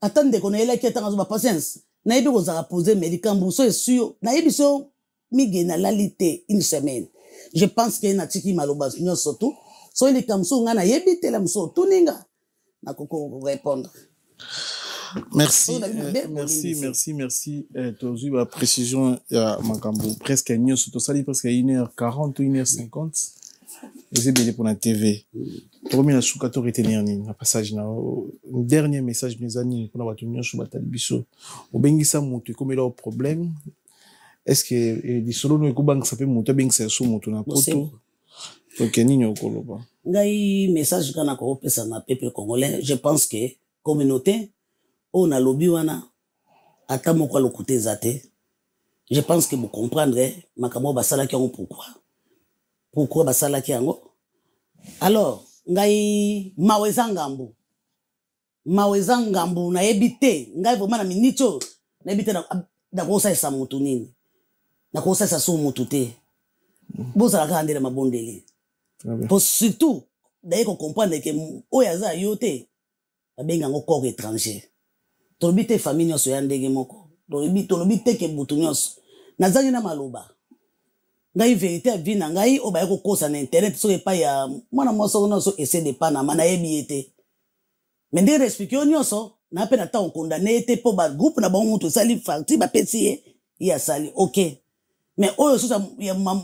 ata ndeko na yelaki atanga zo ba patience na yebi kozaka poser médicament so esio na yebi so mige na lalité une semaine je pense que na tiki maloba nyonso tout so ile kamso nga na yebi tela mso tuninga na koko répondre. Merci. Tu as précision, presque à Nyon, surtout ça, presque à 1h40 ou 1h50. J'ai bien pour la TV. Tu as mis la sous-catégorie télévision, un passage, un dernier message, mes amis, pour la tenir sur la télévision. Au Bengisa, monte, comme il a un problème. Est-ce que, des solos, nous, ça peut monter, bien que c'est sous mon poto. Donc, il y a un coloba. Ngai message kana ko pesa na peuple congolais, je pense que communauté on a lobby wana ata moko lokote zate. Je pense que vous comprendrez makamo basala ki yango pourquoi basala ki yango. Alors ngai maweza ngambu na ebite ngai vraiment na minito na ebite na kosa esa mutu nini na kosa esa so mutu te bozala ka ndela mabondeli. Pour surtout d'ailleurs qu'on comprendre que oyaza yote babenga ngo corps étranger tolobi te famille nyonso ya ndenge moko tolobi te ke butu nyonso nazangi na maloba ngai vérité ya vie na ngai obaye kokosa na internet so epa ya mwana mwasi nyonso essaie de panama na yebi ete mais ndenge respecter nyonso na pe na ta on condamné ete po ba groupe na bango mutu sali parti ba pesi ya sali OK. Mais oyo so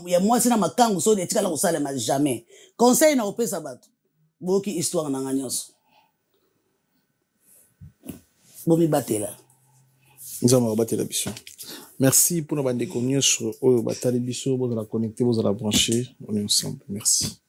ya mwasi na makangu so etikala kosalema jamais conseil na opesa bato boki histoire na nga nyonso bomi batela nzama batela biso. Merci pour nos bandes de communion sur oyo batali biso, vous la connecter, vous la brancher, on est ensemble. Merci.